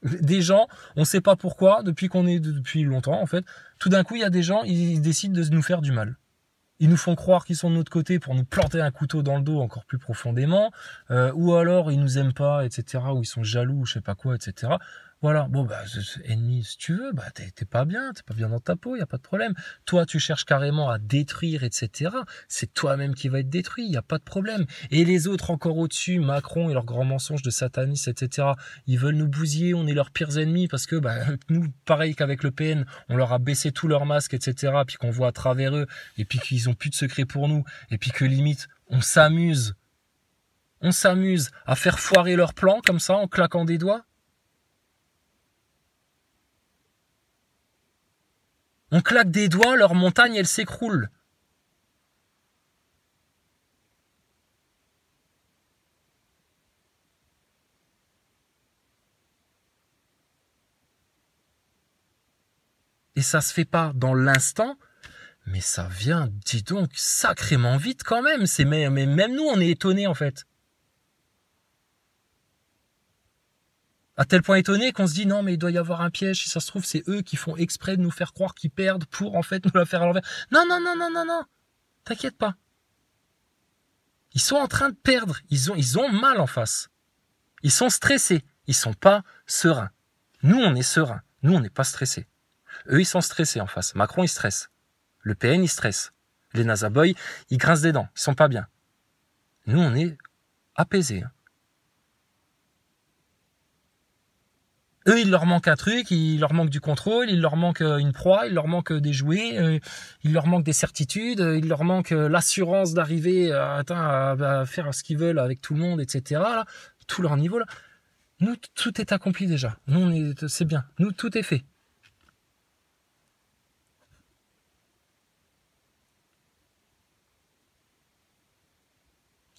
Des gens, on ne sait pas pourquoi, depuis longtemps en fait, tout d'un coup il y a des gens, ils décident de nous faire du mal. Ils nous font croire qu'ils sont de notre côté pour nous planter un couteau dans le dos encore plus profondément, ou alors ils nous aiment pas, etc., ou ils sont jaloux, je sais pas quoi, etc. Voilà, bon ennemi, si tu veux, t'es pas bien dans ta peau, y a pas de problème. Toi, tu cherches carrément à détruire, etc. C'est toi-même qui va être détruit, y a pas de problème. Et les autres encore au-dessus, Macron et leurs grands mensonges de satanisme, etc. Ils veulent nous bousiller, on est leurs pires ennemis parce que nous, pareil qu'avec le PN, on leur a baissé tous leurs masques, etc. Puis qu'on voit à travers eux, et puis qu'ils ont plus de secrets pour nous, et puis que limite, on s'amuse à faire foirer leurs plans comme ça en claquant des doigts. On claque des doigts, leur montagne, elle s'écroule. Et ça se fait pas dans l'instant, mais ça vient, dis donc, sacrément vite quand même. Mais même nous, on est étonnés en fait. À tel point étonné qu'on se dit non mais il doit y avoir un piège, si ça se trouve c'est eux qui font exprès de nous faire croire qu'ils perdent pour en fait nous la faire à l'envers. Non, t'inquiète pas. Ils sont en train de perdre, ils ont mal en face. Ils sont stressés, ils sont pas sereins. Nous on est sereins, nous on n'est pas stressés. Eux ils sont stressés en face, Macron il stresse. Le PN il stresse. Les Nazaboys ils grincent des dents, ils sont pas bien. Nous on est apaisés. Eux, il leur manque un truc, il leur manque du contrôle, il leur manque une proie, il leur manque des jouets, il leur manque des certitudes, il leur manque l'assurance d'arriver à faire ce qu'ils veulent avec tout le monde, etc. Là, tout leur niveau là. Nous, tout est accompli déjà. Nous, c'est bien. Nous, tout est fait.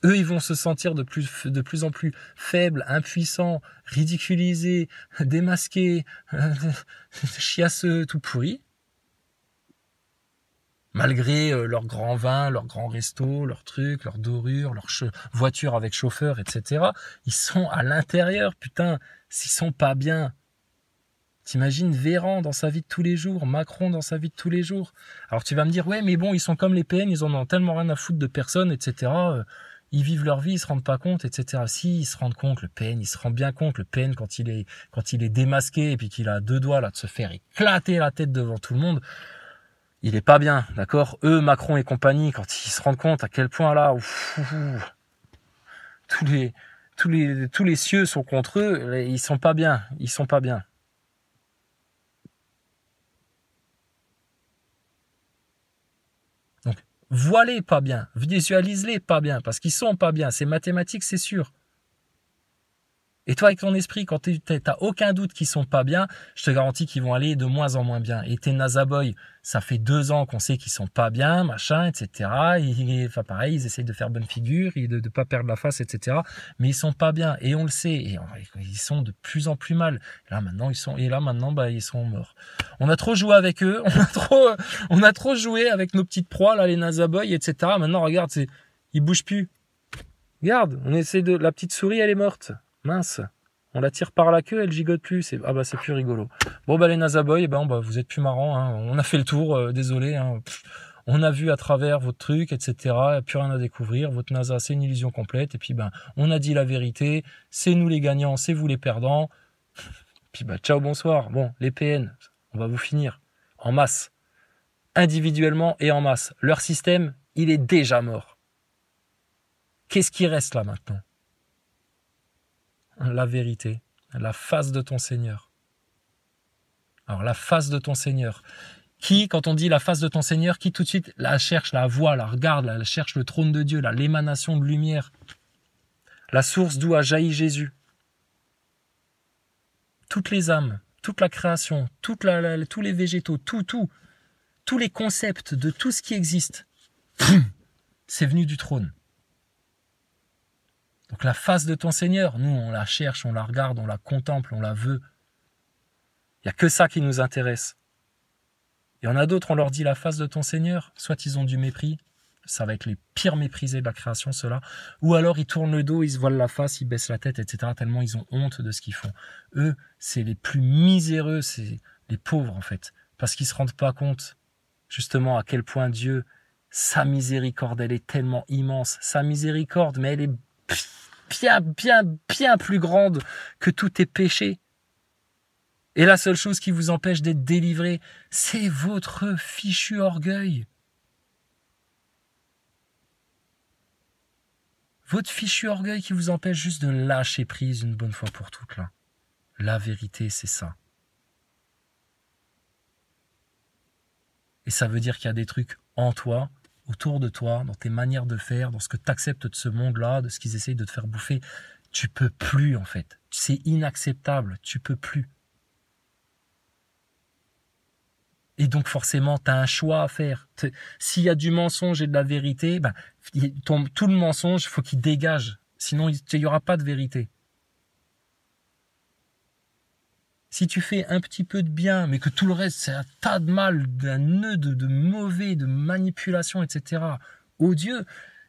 Eux, ils vont se sentir de plus en plus faibles, impuissants, ridiculisés, démasqués, chiasseux, tout pourris. Malgré leur grand vin, leur grand resto, leurs trucs, leurs dorures, leurs voitures avec chauffeur, etc. Ils sont à l'intérieur, putain, s'ils sont pas bien. T'imagines Véran dans sa vie de tous les jours, Macron dans sa vie de tous les jours. Alors tu vas me dire, ouais, mais bon, ils sont comme les PN, ils en ont tellement rien à foutre de personne, etc. Ils vivent leur vie, ils se rendent pas compte, etc. Si, ils se rendent compte, le PN, il se rend bien compte, le PN, quand il est démasqué et puis qu'il a deux doigts là de se faire éclater la tête devant tout le monde, il est pas bien, d'accord? Eux, Macron et compagnie, quand ils se rendent compte à quel point là, tous les cieux sont contre eux, ils sont pas bien. vois-les pas bien, visualise-les pas bien, parce qu'ils sont pas bien, c'est mathématique, c'est sûr. Et toi, avec ton esprit, quand tu n'as aucun doute qu'ils sont pas bien, je te garantis qu'ils vont aller de moins en moins bien. Et tes nazaboys, ça fait 2 ans qu'on sait qu'ils sont pas bien, machin, etc. Enfin, pareil, ils essayent de faire bonne figure, de ne pas perdre la face, etc. Mais ils sont pas bien. Et on le sait. Et ils sont de plus en plus mal. Et là, maintenant, ils sont morts. On a trop joué avec eux. On a trop joué avec nos petites proies, là, les nazaboys, etc. Maintenant, regarde, ils bougent plus. Regarde, la petite souris, elle est morte. Mince, on la tire par la queue, elle gigote plus. C'est plus rigolo. Bon, les nazaboys, vous êtes plus marrants. Hein. On a fait le tour, désolé. Hein. On a vu à travers votre truc, etc. Il n'y a plus rien à découvrir. Votre NASA, c'est une illusion complète. Et puis, on a dit la vérité. C'est nous les gagnants, c'est vous les perdants. Puis, ciao, bonsoir. Bon, les PN, on va vous finir en masse. Individuellement et en masse. Leur système, il est déjà mort. Qu'est-ce qui reste là maintenant ? La vérité, la face de ton Seigneur. Alors la face de ton Seigneur, qui, quand on dit la face de ton Seigneur, qui tout de suite la cherche, la voit, la regarde, la cherche le trône de Dieu, l'émanation de lumière, la source d'où a jailli Jésus. Toutes les âmes, toute la création, tous les végétaux, tous les concepts de tout ce qui existe, c'est venu du trône. Donc la face de ton Seigneur, nous on la cherche, on la regarde, on la contemple, on la veut. Il n'y a que ça qui nous intéresse. Il y en a d'autres, on leur dit la face de ton Seigneur, soit ils ont du mépris, ça va être les pires méprisés de la création ceux-là, ou alors ils tournent le dos, ils se voilent la face, ils baissent la tête, etc. tellement ils ont honte de ce qu'ils font. Eux, c'est les plus miséreux, c'est les pauvres en fait, parce qu'ils ne se rendent pas compte justement à quel point Dieu, sa miséricorde, elle est tellement immense. Sa miséricorde, mais elle est bien plus grande que tous tes péchés. Et la seule chose qui vous empêche d'être délivré, c'est votre fichu orgueil. Votre fichu orgueil qui vous empêche juste de lâcher prise une bonne fois pour toutes là. La vérité, c'est ça. Et ça veut dire qu'il y a des trucs en toi, autour de toi, dans tes manières de faire, dans ce que tu acceptes de ce monde-là, de ce qu'ils essayent de te faire bouffer. Tu peux plus, en fait. C'est inacceptable. Tu peux plus. Et donc, forcément, tu as un choix à faire. S'il y a du mensonge et de la vérité, tout le mensonge, il faut qu'il dégage. Sinon, il n'y aura pas de vérité. Si tu fais un petit peu de bien, mais que tout le reste, c'est un tas de mal, un nœud de mauvais, de manipulation, etc., odieux,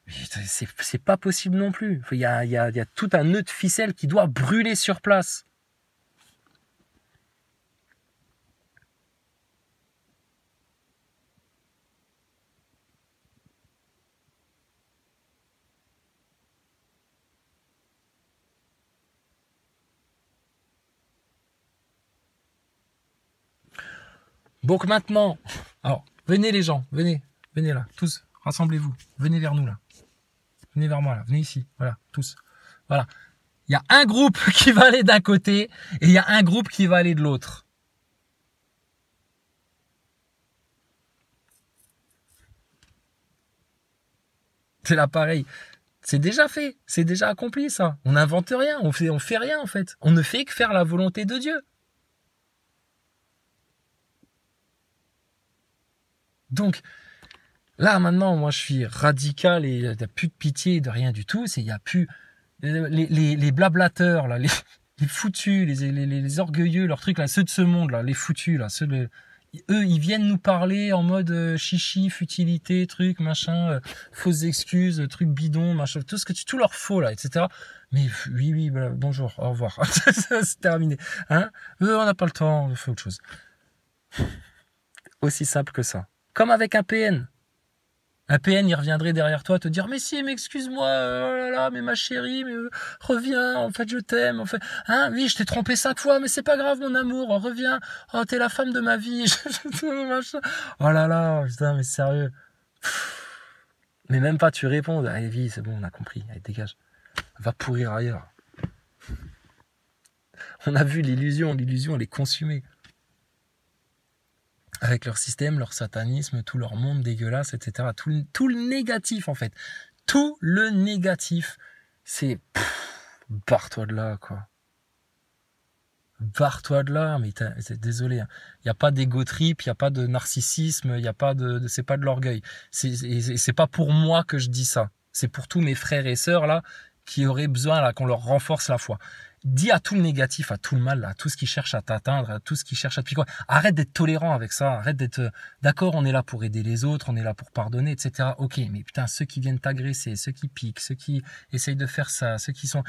c'est pas possible non plus. Il y a tout un nœud de ficelle qui doit brûler sur place. Donc maintenant, alors, venez les gens, venez là, tous, rassemblez-vous, venez vers nous là. Venez vers moi là, venez ici, voilà, tous. Voilà. Il y a un groupe qui va aller d'un côté et il y a un groupe qui va aller de l'autre. C'est là pareil. C'est déjà fait, c'est déjà accompli ça. On n'invente rien, on fait rien en fait. On ne fait que faire la volonté de Dieu. Donc, là, maintenant, moi, je suis radical et il n'y a plus de pitié, de rien du tout. Il n'y a plus les blablateurs, là, les foutus, les orgueilleux, leurs trucs, là, ceux de ce monde, là, les foutus, là, eux, ils viennent nous parler en mode chichi, futilité, truc, machin, fausses excuses, trucs bidons, machin, tout leur faux, là, etc. Mais oui, voilà, bonjour, au revoir. C'est terminé. Hein, on n'a pas le temps, on fait autre chose. Aussi simple que ça. Comme avec un PN. Un PN, il reviendrait derrière toi te dire « Mais si, mais excuse-moi, oh là là, mais ma chérie, mais reviens, en fait, je t'aime, en fait. Hein, oui, je t'ai trompé 5 fois, mais c'est pas grave, mon amour, reviens. Oh, t'es la femme de ma vie. Oh là là, putain, mais sérieux. » Mais même pas, tu réponds. Allez, vie, c'est bon, on a compris. Allez, dégage. Va pourrir ailleurs. On a vu l'illusion, elle est consumée. avec leur système, leur satanisme, tout leur monde dégueulasse, etc. Tout le négatif, en fait. Tout le négatif. C'est... barre-toi de là, quoi. Barre-toi de là, mais désolé. Il n'y a pas d'égo trip, il n'y a pas de narcissisme, il n'y a pas c'est pas de l'orgueil. C'est pas pour moi que je dis ça. C'est pour tous mes frères et sœurs, là, qui auraient besoin, là, qu'on leur renforce la foi. Dis à tout le négatif, à tout le mal, à tout ce qui cherche à t'atteindre, à tout ce qui cherche à te piquer. Arrête d'être tolérant avec ça. Arrête d'être, d'accord, on est là pour aider les autres, on est là pour pardonner, etc. Ok, mais putain, ceux qui viennent t'agresser, ceux qui piquent, ceux qui essayent de faire ça, ceux qui sont...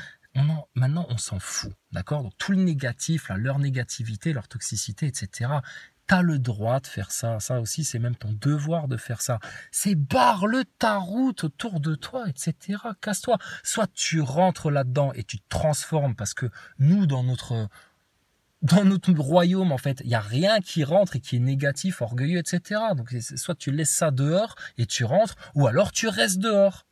Maintenant, on s'en fout, d'accord? Donc, tout le négatif, là, leur négativité, leur toxicité, etc., t'as le droit de faire ça. Ça aussi, c'est même ton devoir de faire ça. C'est barre-le ta route autour de toi, etc. Casse-toi. Soit tu rentres là-dedans et tu te transformes parce que nous, dans notre royaume, en fait, il n'y a rien qui rentre et qui est négatif, orgueilleux, etc. Donc, soit tu laisses ça dehors et tu rentres, ou alors tu restes dehors.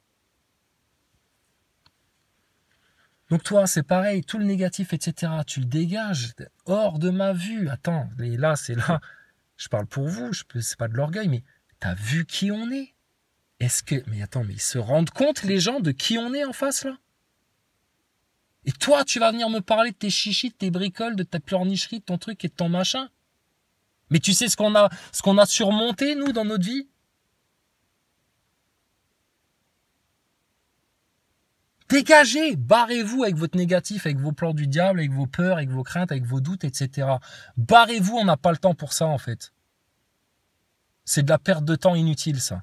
Donc toi, c'est pareil, tout le négatif, etc., tu le dégages, hors de ma vue. Attends, et là, c'est là, je parle pour vous, c'est pas de l'orgueil, mais t'as vu qui on est? Mais attends, mais ils se rendent compte, les gens, de qui on est en face, là? Et toi, tu vas venir me parler de tes chichis, de tes bricoles, de ta pleurnicherie, de ton truc et de ton machin? Mais tu sais ce qu'on a surmonté, nous, dans notre vie? Dégagez, barrez-vous avec votre négatif, avec vos plans du diable, avec vos peurs, avec vos craintes, avec vos doutes, etc. Barrez-vous, on n'a pas le temps pour ça en fait. C'est de la perte de temps inutile ça.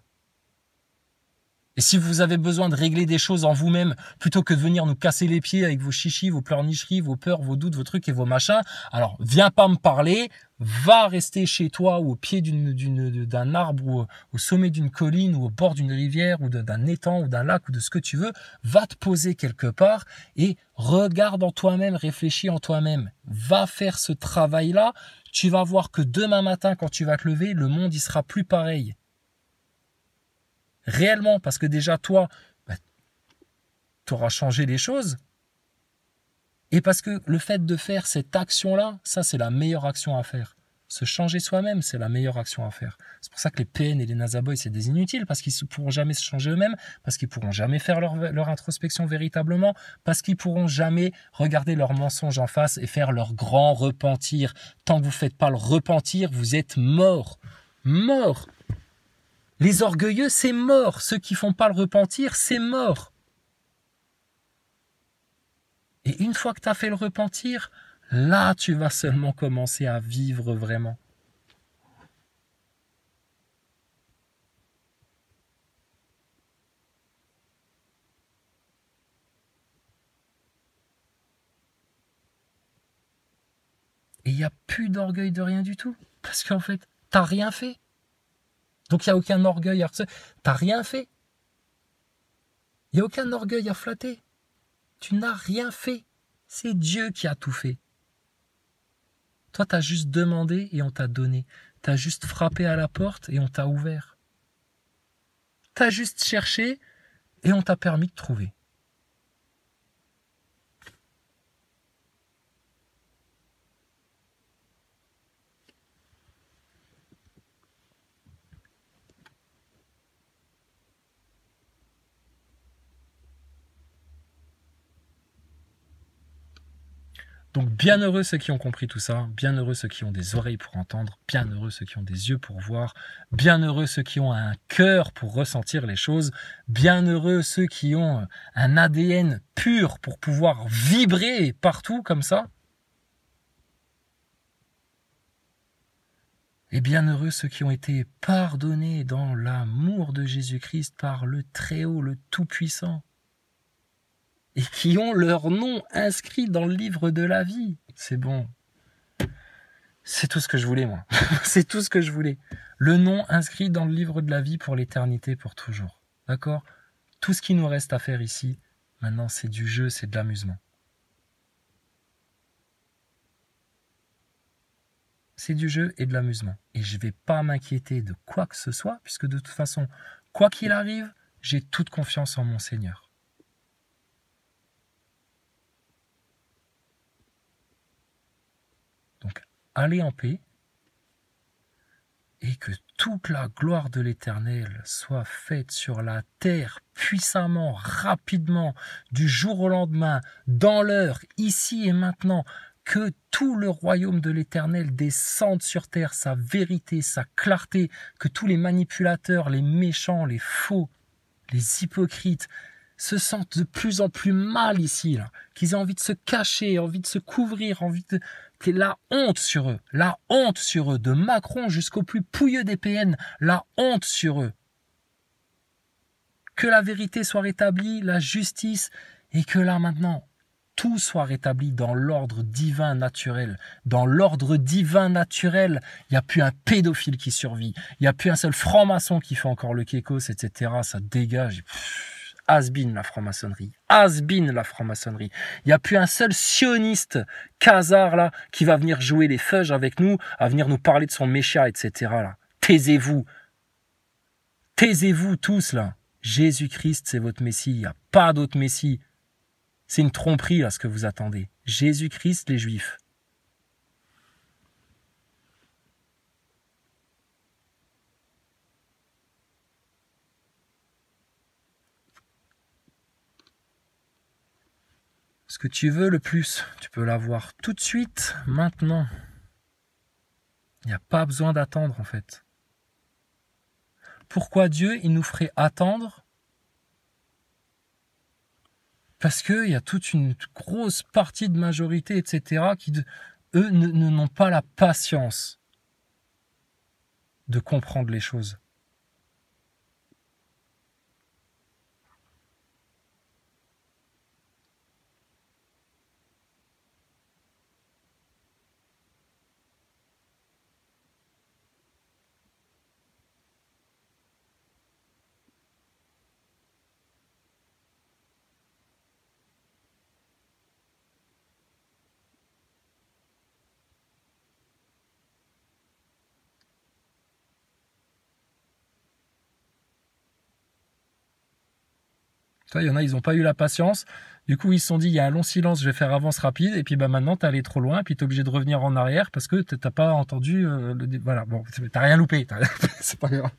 Et si vous avez besoin de régler des choses en vous-même, plutôt que de venir nous casser les pieds avec vos chichis, vos pleurnicheries, vos peurs, vos doutes, vos trucs et vos machins, alors viens pas me parler, va rester chez toi ou au pied d'un arbre ou au sommet d'une colline ou au bord d'une rivière ou d'un étang ou d'un lac ou de ce que tu veux, va te poser quelque part et regarde en toi-même, réfléchis en toi-même. Va faire ce travail-là, tu vas voir que demain matin quand tu vas te lever, le monde il sera plus pareil. Réellement, parce que déjà toi, tu auras changé les choses. Et parce que le fait de faire cette action-là, ça c'est la meilleure action à faire. Se changer soi-même, c'est la meilleure action à faire. C'est pour ça que les PN et les Nazaboys, c'est des inutiles, parce qu'ils ne pourront jamais se changer eux-mêmes, parce qu'ils ne pourront jamais faire leur introspection véritablement, parce qu'ils ne pourront jamais regarder leurs mensonges en face et faire leur grand repentir. Tant que vous ne faites pas le repentir, vous êtes mort. Mort. Les orgueilleux, c'est mort. Ceux qui font pas le repentir, c'est mort. Et une fois que tu as fait le repentir, là, tu vas seulement commencer à vivre vraiment. Et il n'y a plus d'orgueil de rien du tout. Parce qu'en fait, tu n'as rien fait. Donc il n'y a aucun orgueil à... Tu n'as rien fait. Il n'y a aucun orgueil à flatter. Tu n'as rien fait. C'est Dieu qui a tout fait. Toi, tu as juste demandé et on t'a donné. Tu as juste frappé à la porte et on t'a ouvert. Tu as juste cherché et on t'a permis de trouver. Donc bien heureux ceux qui ont compris tout ça, bien heureux ceux qui ont des oreilles pour entendre, bien heureux ceux qui ont des yeux pour voir, bien heureux ceux qui ont un cœur pour ressentir les choses, bien heureux ceux qui ont un ADN pur pour pouvoir vibrer partout comme ça. Et bien heureux ceux qui ont été pardonnés dans l'amour de Jésus-Christ par le Très-Haut, le Tout-Puissant. Et qui ont leur nom inscrit dans le livre de la vie. C'est bon. C'est tout ce que je voulais, moi. C'est tout ce que je voulais. Le nom inscrit dans le livre de la vie pour l'éternité, pour toujours. D'accord? Tout ce qui nous reste à faire ici, maintenant, c'est du jeu, c'est de l'amusement. C'est du jeu et de l'amusement. Et je ne vais pas m'inquiéter de quoi que ce soit, puisque de toute façon, quoi qu'il arrive, j'ai toute confiance en mon Seigneur. Donc, allez en paix. et que toute la gloire de l'Éternel soit faite sur la terre puissamment, rapidement, du jour au lendemain, dans l'heure, ici et maintenant, que tout le royaume de l'Éternel descende sur terre, sa vérité, sa clarté, que tous les manipulateurs, les méchants, les faux, les hypocrites se sentent de plus en plus mal ici, là, qu'ils aient envie de se cacher, envie de se couvrir, que la honte sur eux, de Macron jusqu'au plus pouilleux des PN, la honte sur eux. Que la vérité soit rétablie, la justice, et que là maintenant, tout soit rétabli dans l'ordre divin naturel. Dans l'ordre divin naturel, il n'y a plus un pédophile qui survit, il n'y a plus un seul franc-maçon qui fait encore le kékos, etc. Ça dégage. Has-been la franc-maçonnerie. Has-been la franc-maçonnerie. Il n'y a plus un seul sioniste casard là qui va venir jouer les feuges avec nous, à venir nous parler de son méchia, etc. là. Taisez-vous. Taisez-vous tous là. Jésus-Christ, c'est votre Messie. Il n'y a pas d'autre Messie. C'est une tromperie là ce que vous attendez. Jésus-Christ, les Juifs. Ce que tu veux le plus, tu peux l'avoir tout de suite, maintenant. Il n'y a pas besoin d'attendre en fait. Pourquoi Dieu, il nous ferait attendre? Parce qu'il y a toute une grosse partie de majorité, etc., qui, eux, n'ont pas la patience de comprendre les choses. Toi, il y en a, ils n'ont pas eu la patience. Du coup, ils se sont dit, il y a un long silence, je vais faire avance rapide. Et puis, bah, maintenant, t'es allé trop loin. Et puis, t'es obligé de revenir en arrière parce que t'as pas entendu voilà, bon, t'as rien loupé. C'est pas grave.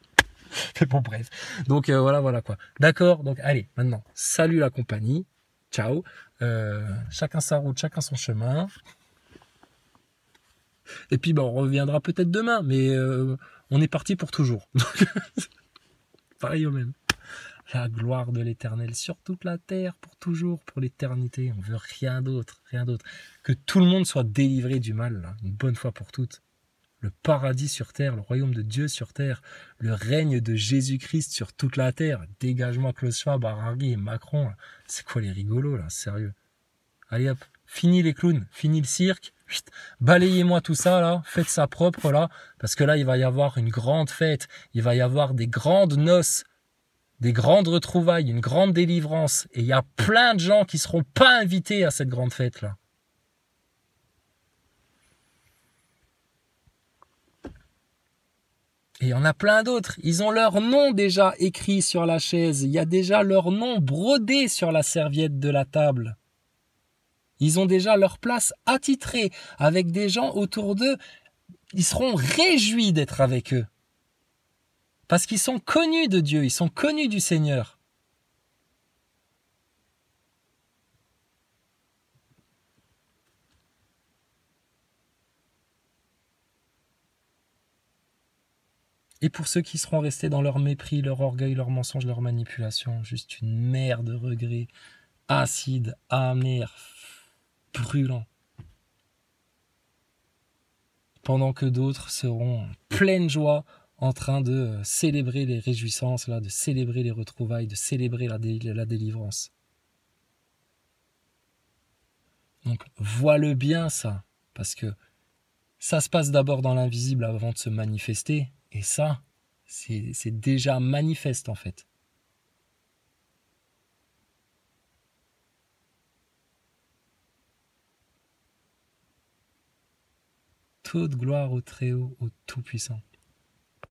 Mais bon, bref. Donc, voilà, quoi. D'accord. Donc, allez, maintenant, salut la compagnie. Ciao. Chacun sa route, chacun son chemin. Et puis, bah, on reviendra peut-être demain. Mais on est parti pour toujours. Donc, pareil au même. La gloire de l'Éternel sur toute la terre, pour toujours, pour l'éternité. On veut rien d'autre, rien d'autre. Que tout le monde soit délivré du mal, là, une bonne fois pour toutes. Le paradis sur terre, le royaume de Dieu sur terre, le règne de Jésus-Christ sur toute la terre. Dégagement Klaus Schwab, Harari et Macron. C'est quoi les rigolos, là, sérieux? Allez hop, fini les clowns, fini le cirque. Balayez-moi tout ça, là, faites ça propre, là, parce que là, il va y avoir une grande fête, il va y avoir des grandes noces, des grandes retrouvailles, une grande délivrance. Et il y a plein de gens qui ne seront pas invités à cette grande fête-là. Et il y en a plein d'autres. Ils ont leur nom déjà écrit sur la chaise. Il y a déjà leur nom brodé sur la serviette de la table. Ils ont déjà leur place attitrée avec des gens autour d'eux. Ils seront réjouis d'être avec eux. Parce qu'ils sont connus de Dieu, ils sont connus du Seigneur. Et pour ceux qui seront restés dans leur mépris, leur orgueil, leur mensonge, leur manipulation, juste une mer de regrets, acide, amer, brûlant. Pendant que d'autres seront en pleine joie, en train de célébrer les réjouissances, là, de célébrer les retrouvailles, de célébrer la délivrance. Donc, vois-le bien, ça, parce que ça se passe d'abord dans l'invisible avant de se manifester, et ça, c'est déjà manifeste, en fait. Toute gloire au Très-Haut, au Tout-Puissant.